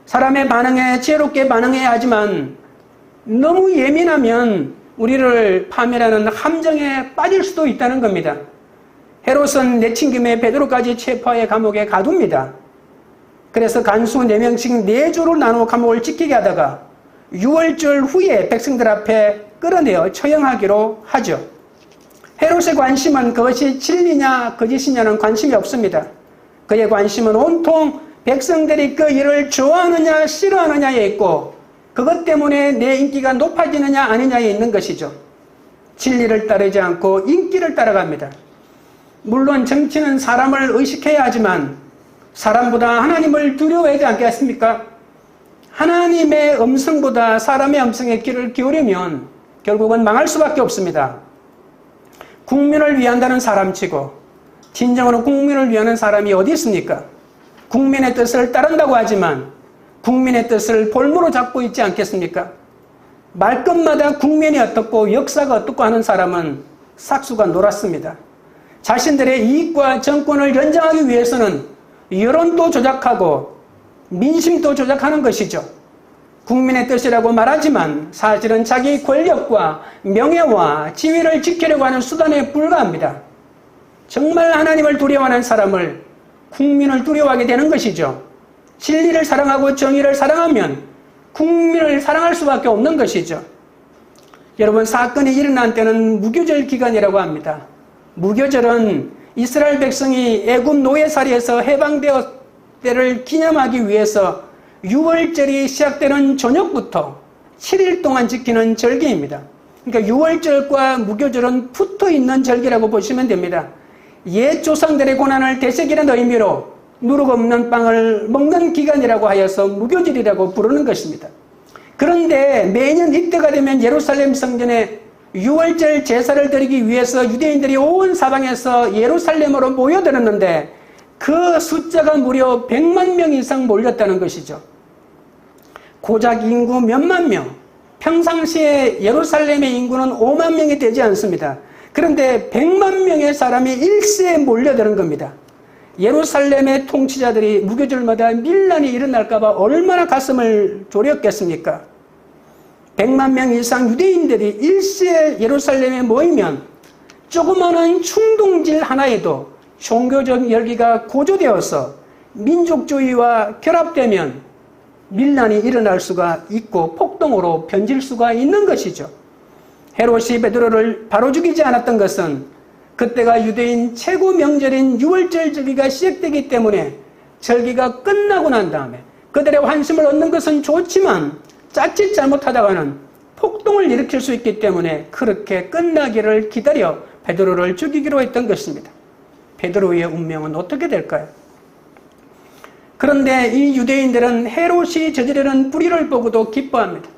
사람의 반응에 지혜롭게 반응해야 하지만 너무 예민하면 우리를 파멸하는 함정에 빠질 수도 있다는 겁니다. 헤롯은 내친 김에 베드로까지 체포하여 감옥에 가둡니다. 그래서 간수 4명씩 4조로 나누어 감옥을 지키게 하다가 6월절 후에 백성들 앞에 끌어내어 처형하기로 하죠. 헤롯의 관심은 그것이 진리냐 거짓이냐는 관심이 없습니다. 그의 관심은 온통 백성들이 그 일을 좋아하느냐 싫어하느냐에 있고 그것 때문에 내 인기가 높아지느냐 아니냐에 있는 것이죠. 진리를 따르지 않고 인기를 따라갑니다. 물론 정치는 사람을 의식해야 하지만 사람보다 하나님을 두려워하지 않겠습니까? 하나님의 음성보다 사람의 음성에 귀를 기울이면 결국은 망할 수밖에 없습니다. 국민을 위한다는 사람치고 진정으로 국민을 위하는 사람이 어디 있습니까? 국민의 뜻을 따른다고 하지만 국민의 뜻을 볼모로 잡고 있지 않겠습니까? 말끝마다 국민이 어떻고 역사가 어떻고 하는 사람은 삭수가 놀았습니다. 자신들의 이익과 정권을 연장하기 위해서는 여론도 조작하고 민심도 조작하는 것이죠. 국민의 뜻이라고 말하지만 사실은 자기 권력과 명예와 지위를 지키려고 하는 수단에 불과합니다. 정말 하나님을 두려워하는 사람을 국민을 두려워하게 되는 것이죠. 진리를 사랑하고 정의를 사랑하면 국민을 사랑할 수밖에 없는 것이죠. 여러분, 사건이 일어난 때는 무교절 기간이라고 합니다. 무교절은 이스라엘 백성이 애굽 노예살이에서 해방되었 때를 기념하기 위해서 6월절이 시작되는 저녁부터 7일 동안 지키는 절기입니다. 그러니까 6월절과 무교절은 붙어있는 절기라고 보시면 됩니다. 옛 조상들의 고난을 되새기는 의미로 누룩 없는 빵을 먹는 기간이라고 하여서 무교절이라고 부르는 것입니다. 그런데 매년 이때가 되면 예루살렘 성전에 6월절 제사를 드리기 위해서 유대인들이 온 사방에서 예루살렘으로 모여들었는데 그 숫자가 무려 100만 명 이상 몰렸다는 것이죠. 고작 인구 몇만 명, 평상시에 예루살렘의 인구는 5만 명이 되지 않습니다. 그런데 100만 명의 사람이 일세에 몰려드는 겁니다. 예루살렘의 통치자들이 무교절마다 밀란이 일어날까 봐 얼마나 가슴을 졸였겠습니까? 100만 명 이상 유대인들이 일시에 예루살렘에 모이면 조그마한 충동질 하나에도 종교적 열기가 고조되어서 민족주의와 결합되면 밀란이 일어날 수가 있고 폭동으로 변질 수가 있는 것이죠. 헤롯이 베드로를 바로 죽이지 않았던 것은 그때가 유대인 최고 명절인 6월절 절기가 시작되기 때문에 절기가 끝나고 난 다음에 그들의 환심을 얻는 것은 좋지만 자칫 잘못하다가는 폭동을 일으킬 수 있기 때문에 그렇게 끝나기를 기다려 베드로를 죽이기로 했던 것입니다. 베드로의 운명은 어떻게 될까요? 그런데 이 유대인들은 헤롯이 저지르는 불의를 보고도 기뻐합니다.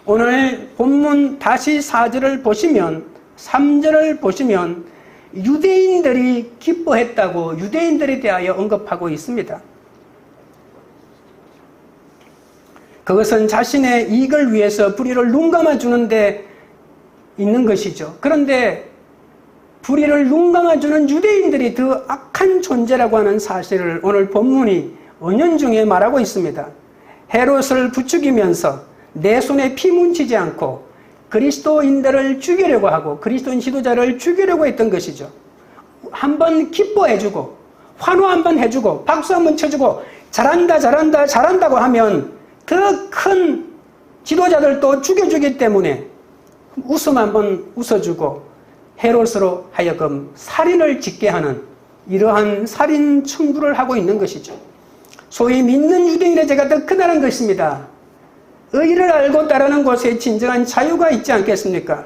오늘 본문 다시 4절을 보시면 3절을 보시면 유대인들이 기뻐했다고 유대인들에 대하여 언급하고 있습니다. 그것은 자신의 이익을 위해서 불의를 눈감아 주는데 있는 것이죠. 그런데 불의를 눈감아 주는 유대인들이 더 악한 존재라고 하는 사실을 오늘 본문이 은연중에 말하고 있습니다. 헤롯을 부추기면서 내 손에 피 묻히지 않고 그리스도인들을 죽이려고 하고 그리스도인 지도자를 죽이려고 했던 것이죠. 한번 기뻐해주고 환호 한번 해주고 박수 한번 쳐주고 잘한다 잘한다 잘한다고 하면 더 큰 지도자들도 죽여주기 때문에 웃음 한번 웃어주고 헤롯으로 하여금 살인을 짓게 하는 이러한 살인 청구를 하고 있는 것이죠. 소위 믿는 유대인의 죄가 더 크다는 것입니다. 의를 알고 따르는 곳에 진정한 자유가 있지 않겠습니까?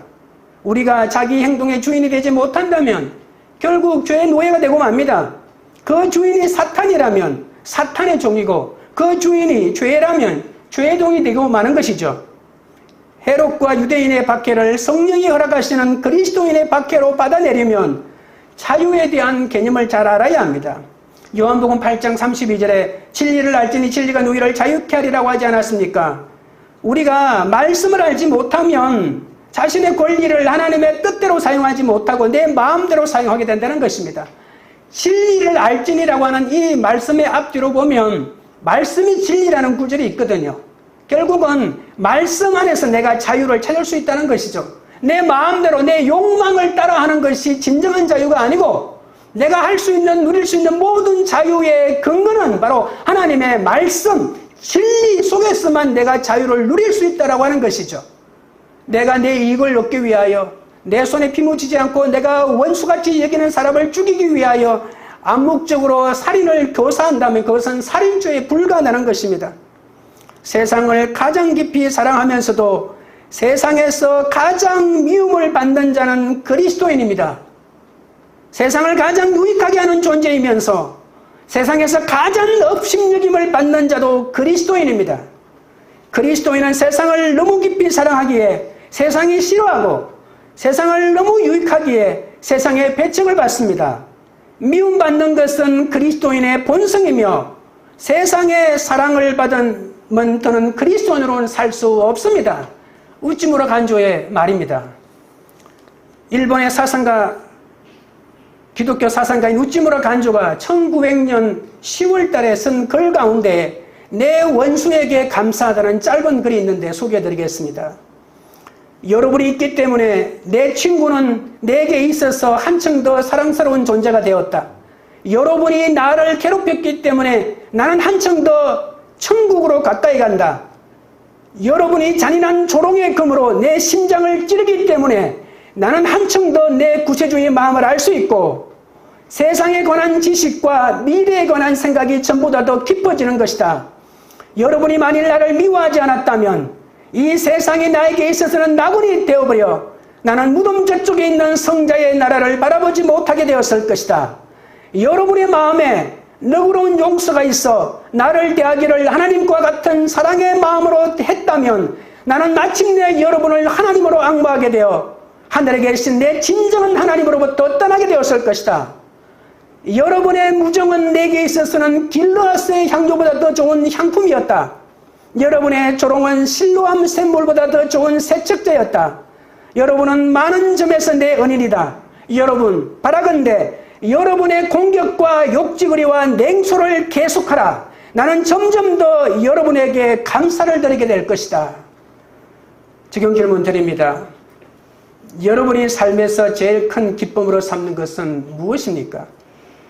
우리가 자기 행동의 주인이 되지 못한다면 결국 죄의 노예가 되고 맙니다. 그 주인이 사탄이라면 사탄의 종이고 그 주인이 죄라면 죄의 종이 되고 마는 것이죠. 헤롯과 유대인의 박해를 성령이 허락하시는 그리스도인의 박해로 받아내려면 자유에 대한 개념을 잘 알아야 합니다. 요한복음 8장 32절에 진리를 알지니 진리가 너희를 자유케 하리라고 하지 않았습니까? 우리가 말씀을 알지 못하면 자신의 권리를 하나님의 뜻대로 사용하지 못하고 내 마음대로 사용하게 된다는 것입니다. 진리를 알지니라고 하는 이 말씀의 앞뒤로 보면 말씀이 진리라는 구절이 있거든요. 결국은 말씀 안에서 내가 자유를 찾을 수 있다는 것이죠. 내 마음대로 내 욕망을 따라하는 것이 진정한 자유가 아니고 내가 할 수 있는 누릴 수 있는 모든 자유의 근거는 바로 하나님의 말씀, 진리 속에서만 내가 자유를 누릴 수 있다라고 하는 것이죠. 내가 내 이익을 얻기 위하여 내 손에 피 묻히지 않고 내가 원수같이 여기는 사람을 죽이기 위하여 암묵적으로 살인을 교사한다면 그것은 살인죄에 불과하다는 것입니다. 세상을 가장 깊이 사랑하면서도 세상에서 가장 미움을 받는 자는 그리스도인입니다. 세상을 가장 유익하게 하는 존재이면서 세상에서 가장 업신여김을 받는 자도 그리스도인입니다. 그리스도인은 세상을 너무 깊이 사랑하기에 세상이 싫어하고 세상을 너무 유익하기에 세상의 배척을 받습니다. 미움받는 것은 그리스도인의 본성이며 세상의 사랑을 받으면 더는 그리스도인으로는 살 수 없습니다. 우찌무라 간조의 말입니다. 일본의 사상가 기독교 사상가인 우찌무라 간조가 1900년 10월 달에 쓴 글 가운데 내 원수에게 감사하다는 짧은 글이 있는데 소개해드리겠습니다. 여러분이 있기 때문에 내 친구는 내게 있어서 한층 더 사랑스러운 존재가 되었다. 여러분이 나를 괴롭혔기 때문에 나는 한층 더 천국으로 가까이 간다. 여러분이 잔인한 조롱의 금으로 내 심장을 찌르기 때문에 나는 한층 더 내 구세주의 마음을 알 수 있고 세상에 관한 지식과 미래에 관한 생각이 전보다 더 깊어지는 것이다. 여러분이 만일 나를 미워하지 않았다면 이 세상이 나에게 있어서는 낙원이 되어버려 나는 무덤 저쪽에 있는 성자의 나라를 바라보지 못하게 되었을 것이다. 여러분의 마음에 너그러운 용서가 있어 나를 대하기를 하나님과 같은 사랑의 마음으로 했다면 나는 마침내 여러분을 하나님으로 앙모하게 되어 하늘에 계신 내 진정한 하나님으로부터 떠나게 되었을 것이다. 여러분의 무정은 내게 있어서는 길르앗의 향료보다 더 좋은 향품이었다. 여러분의 조롱은 실로암 샘물보다 더 좋은 세척제였다. 여러분은 많은 점에서 내 은인이다. 여러분, 바라건대 여러분의 공격과 욕지거리와 냉소를 계속하라. 나는 점점 더 여러분에게 감사를 드리게 될 것이다. 적용 질문 드립니다. 여러분이 삶에서 제일 큰 기쁨으로 삼는 것은 무엇입니까?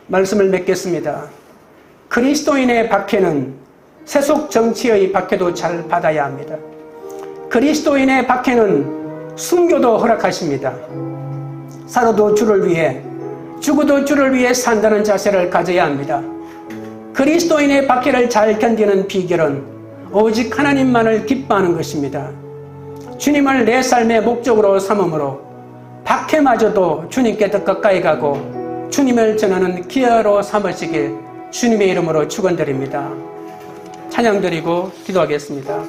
말씀을 맺겠습니다. 그리스도인의 박해는 세속 정치의 박해도 잘 받아야 합니다. 그리스도인의 박해는 순교도 허락하십니다. 살아도 주를 위해, 죽어도 주를 위해 산다는 자세를 가져야 합니다. 그리스도인의 박해를 잘 견디는 비결은 오직 하나님만을 기뻐하는 것입니다. 주님을 내 삶의 목적으로 삼음으로 박해마저도 주님께 더 가까이 가고 주님을 전하는 기여로 삼으시길 주님의 이름으로 축원드립니다. 찬양드리고 기도하겠습니다.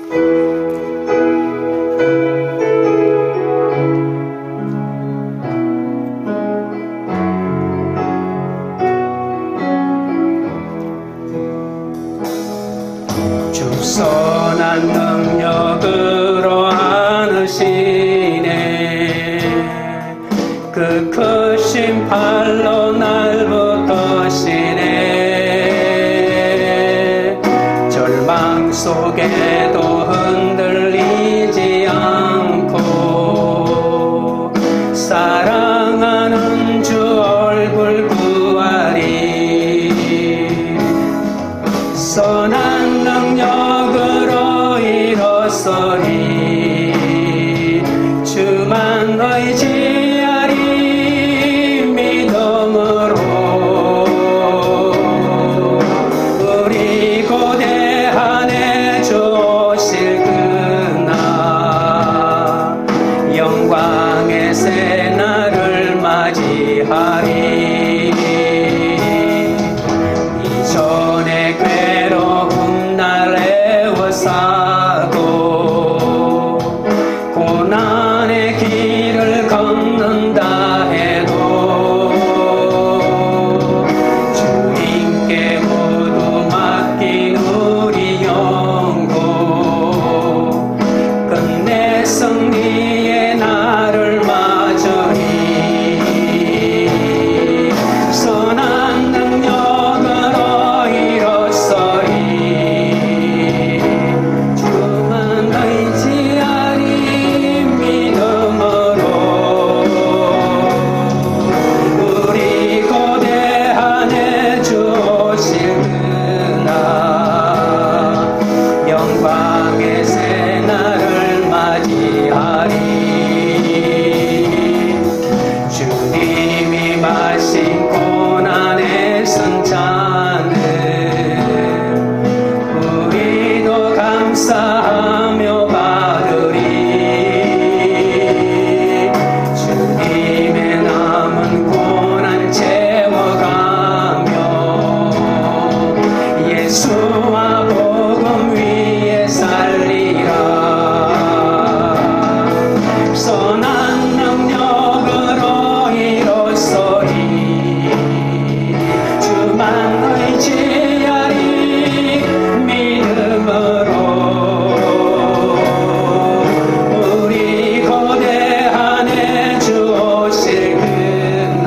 주 선한 능력으로 안으시네. 그 크신 팔로 날 붙드시네. 절망 속에도 흔들리지 않고 사랑하는 주 얼굴 구하리. 선한 능력으로 일어서리. 주만 의지하리. 믿음으로 우리 고대한에 주 오실 그날 영광의 새날을 맞이하리. 이전의 괴로움 날 애워싸고 고난의 길을 걷는다 해도 주님께 모두 맡긴 우리 영혼 끝내 승리의 날을 맞으리. 선한 능력으로 일어서리. 주만 의지하리. 믿음으로 우리 고대한에 주 오실 그날 영광의 새날을 맞이하리. 주님이 마신 고난의 승자는 우리도 감사하며 받으리. 주님의 남은 고난 채워가며 예수와 복음 위에 살리라. 선한 능력으로 일어서리. 주만 의지하리. 믿음으로 우리 고대한에 주 오실 그날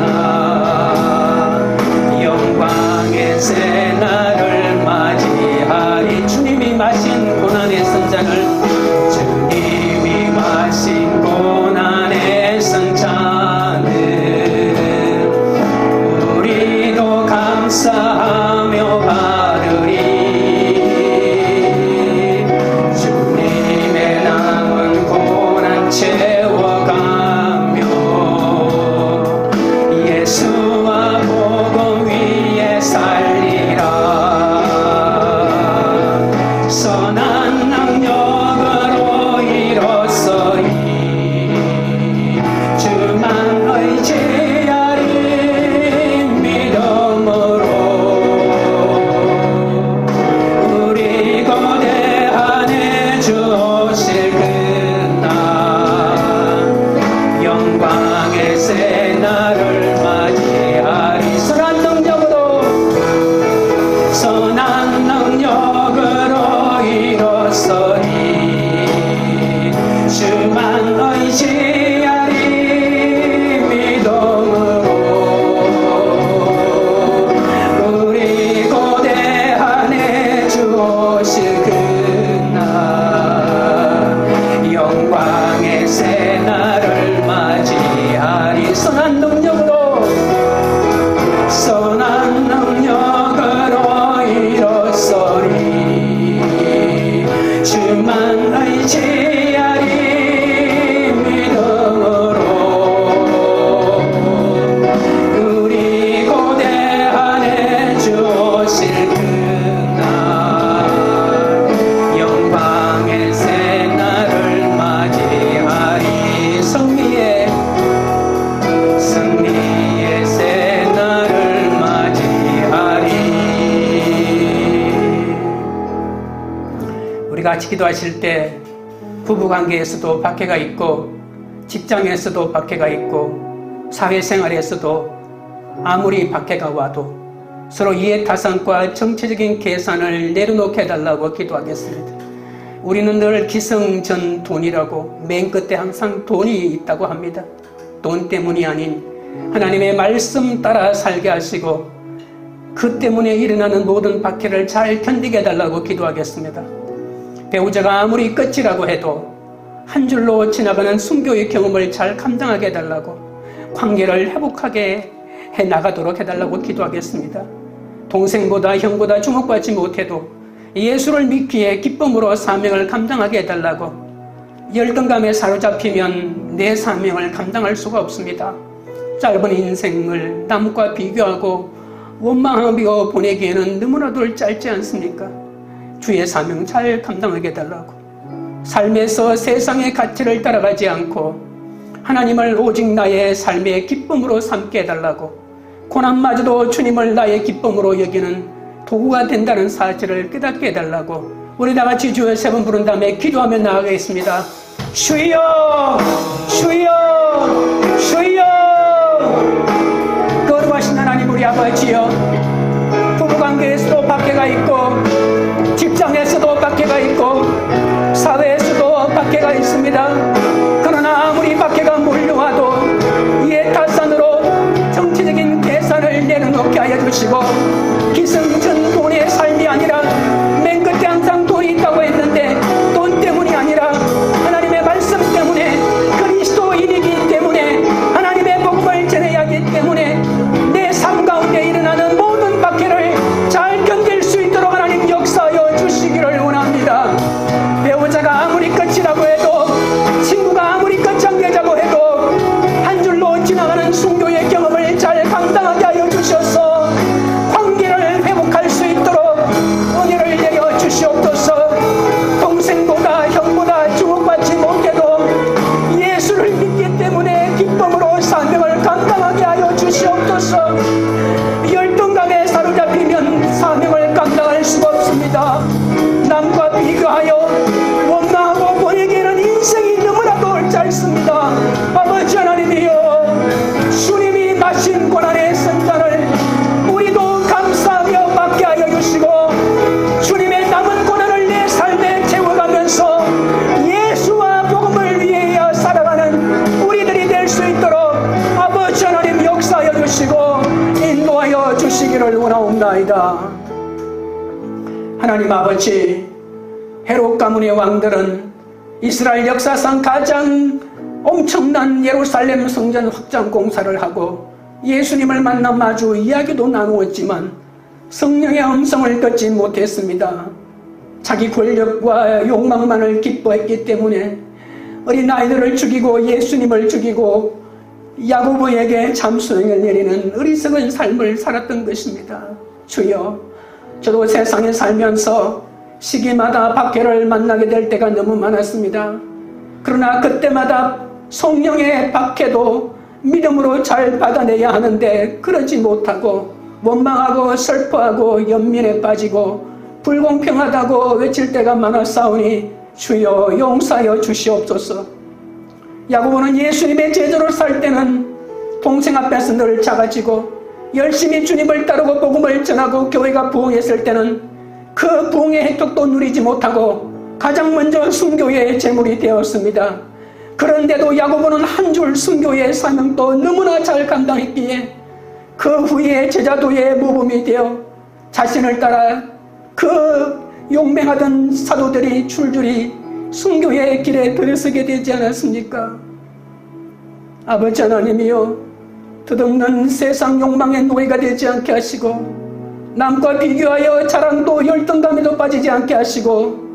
영광의 새날을 맞이 선한 능력으로 이뤘으니 주만 의지하리 믿음으로 우리 고대한에 주오실 그날 영광의 새날을 맞이하리 선한 능력으로 선한 능력으로 이뤘으니 주만 의지하리 믿음으로 우리 고대한에 주오실 그날 영광의 새날을 맞이하리 승리의 새날을 맞이하리. 우리가 같이 기도하실 때 부부관계에서도 박해가 있고 직장에서도 박해가 있고 사회생활에서도 아무리 박해가 와도 서로 이해타산과 정치적인 계산을 내려놓게 해달라고 기도하겠습니다. 우리는 늘 기승전돈이라고 맨 끝에 항상 돈이 있다고 합니다. 돈 때문이 아닌 하나님의 말씀 따라 살게 하시고 그 때문에 일어나는 모든 박해를 잘 견디게 해달라고 기도하겠습니다. 배우자가 아무리 끝이라고 해도 한 줄로 지나가는 순교의 경험을 잘 감당하게 해달라고 관계를 회복하게 해나가도록 해달라고 기도하겠습니다. 동생보다 형보다 주목받지 못해도 예수를 믿기에 기쁨으로 사명을 감당하게 해달라고 열등감에 사로잡히면 내 사명을 감당할 수가 없습니다. 짧은 인생을 남과 비교하고 원망하며 보내기에는 너무나도 짧지 않습니까? 주의 사명 잘 감당하게 해달라고 삶에서 세상의 가치를 따라가지 않고 하나님을 오직 나의 삶의 기쁨으로 삼게 해달라고 고난마저도 주님을 나의 기쁨으로 여기는 도구가 된다는 사실을 깨닫게 해달라고 우리 다같이 주여 세 번 부른 다음에 기도하며 나아가겠습니다. 주여 주여 주여. 거룩하신 하나님 우리 아버지여, 부부관계에서도 박해가 있고 직장에서도 박해가 있고 사회에서도 박해가 있습니다. 그러나 아무리 박해가 몰려와도 이해타산으로 정치적인 계산을 내려놓게 하여 주시고 기승전돈의 삶이 아니라 맨 끝에 항상 돈이 있다고 했는데 돈 때문이 아니라 하나님의 말씀 때문에 그리스도인이기 때문에 하나님의 복음을 전해야 하기 때문에 내 삶 가운데 일어나는 모든 박해를 잘 견딜 수 있도록 하나님 역사하여 주시기를 원합니다. 배우자가 아무리 끝이라고 해도 친구가 아무리 끝장내자고 해도 한 줄로 지나가는 순교의 경험을 잘 감당하게 하여 주셔서 관계를 회복할 수 있도록 은혜를 내려 주시옵소서. 동생보다 형보다 주목받지 못해도 예수를 믿기 때문에 기쁨으로 사명을 감당하게 하여 주시옵소서. 열등감에 사로잡히면 사명을 감당할 수가 없습니다. 남과 비교하여 원망하고 보내기에는 인생이 너무나도 짧습니다. 아버지 하나님이여, 주님이 마신 고난의 선잔을 우리도 감사하며 받게 하여 주시고 주님의 남은 고난을 내 삶에 채워가면서 예수와 복음을 위하여 살아가는 우리들이 될 수 있도록 아버지 하나님 역사하여 주시고 인도하여 주시기를 원하옵나이다. 하나님 아버지, 헤롯 가문의 왕들은 이스라엘 역사상 가장 엄청난 예루살렘 성전 확장 공사를 하고 예수님을 만나 마주 이야기도 나누었지만 성령의 음성을 듣지 못했습니다. 자기 권력과 욕망만을 기뻐했기 때문에 어린아이들을 죽이고 예수님을 죽이고 야고보에게 잠수령을 내리는 어리석은 삶을 살았던 것입니다. 주여, 저도 세상에 살면서 시기마다 박해를 만나게 될 때가 너무 많았습니다. 그러나 그때마다 성령의 박해도 믿음으로 잘 받아내야 하는데 그러지 못하고 원망하고 슬퍼하고 연민에 빠지고 불공평하다고 외칠 때가 많았사오니 주여 용서하여 주시옵소서. 야고보는 예수님의 제자로 살 때는 동생 앞에서 늘 작아지고 열심히 주님을 따르고 복음을 전하고 교회가 부흥했을 때는 그 부흥의 혜택도 누리지 못하고 가장 먼저 순교의 제물이 되었습니다. 그런데도 야고보는 한 줄 순교의 사명도 너무나 잘 감당했기에 그 후에 제자도의 모범이 되어 자신을 따라 그 용맹하던 사도들이 줄줄이 순교의 길에 들어서게 되지 않았습니까? 아버지 하나님이여, 덧없는 세상 욕망의 노예가 되지 않게 하시고 남과 비교하여 자랑도 열등감에도 빠지지 않게 하시고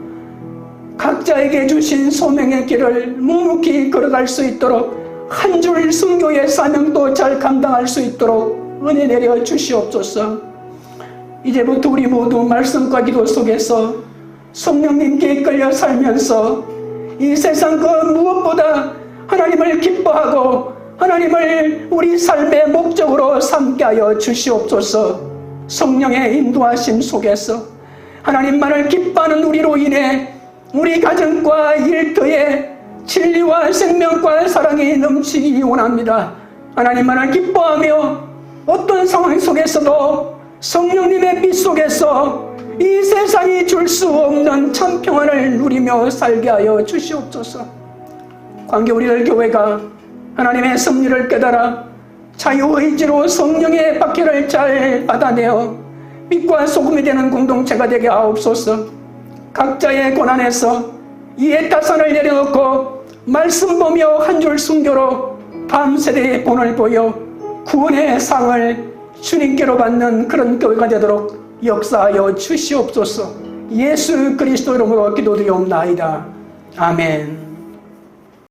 각자에게 주신 소명의 길을 묵묵히 걸어갈 수 있도록 한 줄 순교의 사명도 잘 감당할 수 있도록 은혜 내려 주시옵소서. 이제부터 우리 모두 말씀과 기도 속에서 성령님께 이끌려 살면서 이 세상 그 무엇보다 하나님을 기뻐하고 하나님을 우리 삶의 목적으로 삼게 하여 주시옵소서. 성령의 인도하심 속에서 하나님만을 기뻐하는 우리로 인해 우리 가정과 일터에 진리와 생명과 사랑이 넘치기 원합니다. 하나님만을 기뻐하며 어떤 상황 속에서도 성령님의 빛 속에서 이 세상이 줄 수 없는 참 평안을 누리며 살게 하여 주시옵소서. 광교우리들 교회가 하나님의 섭리를 깨달아 자유의지로 성령의 박해를 잘 받아내어 빛과 소금이 되는 공동체가 되게 하옵소서. 각자의 고난에서 이해 타산을 내려놓고 말씀 보며 한 줄 순교로 다음 세대의 본을 보여 구원의 상을 주님께로 받는 그런 교회가 되도록 역사하여 주시옵소서. 예수 그리스도 이름으로 기도드리옵나이다. 아멘.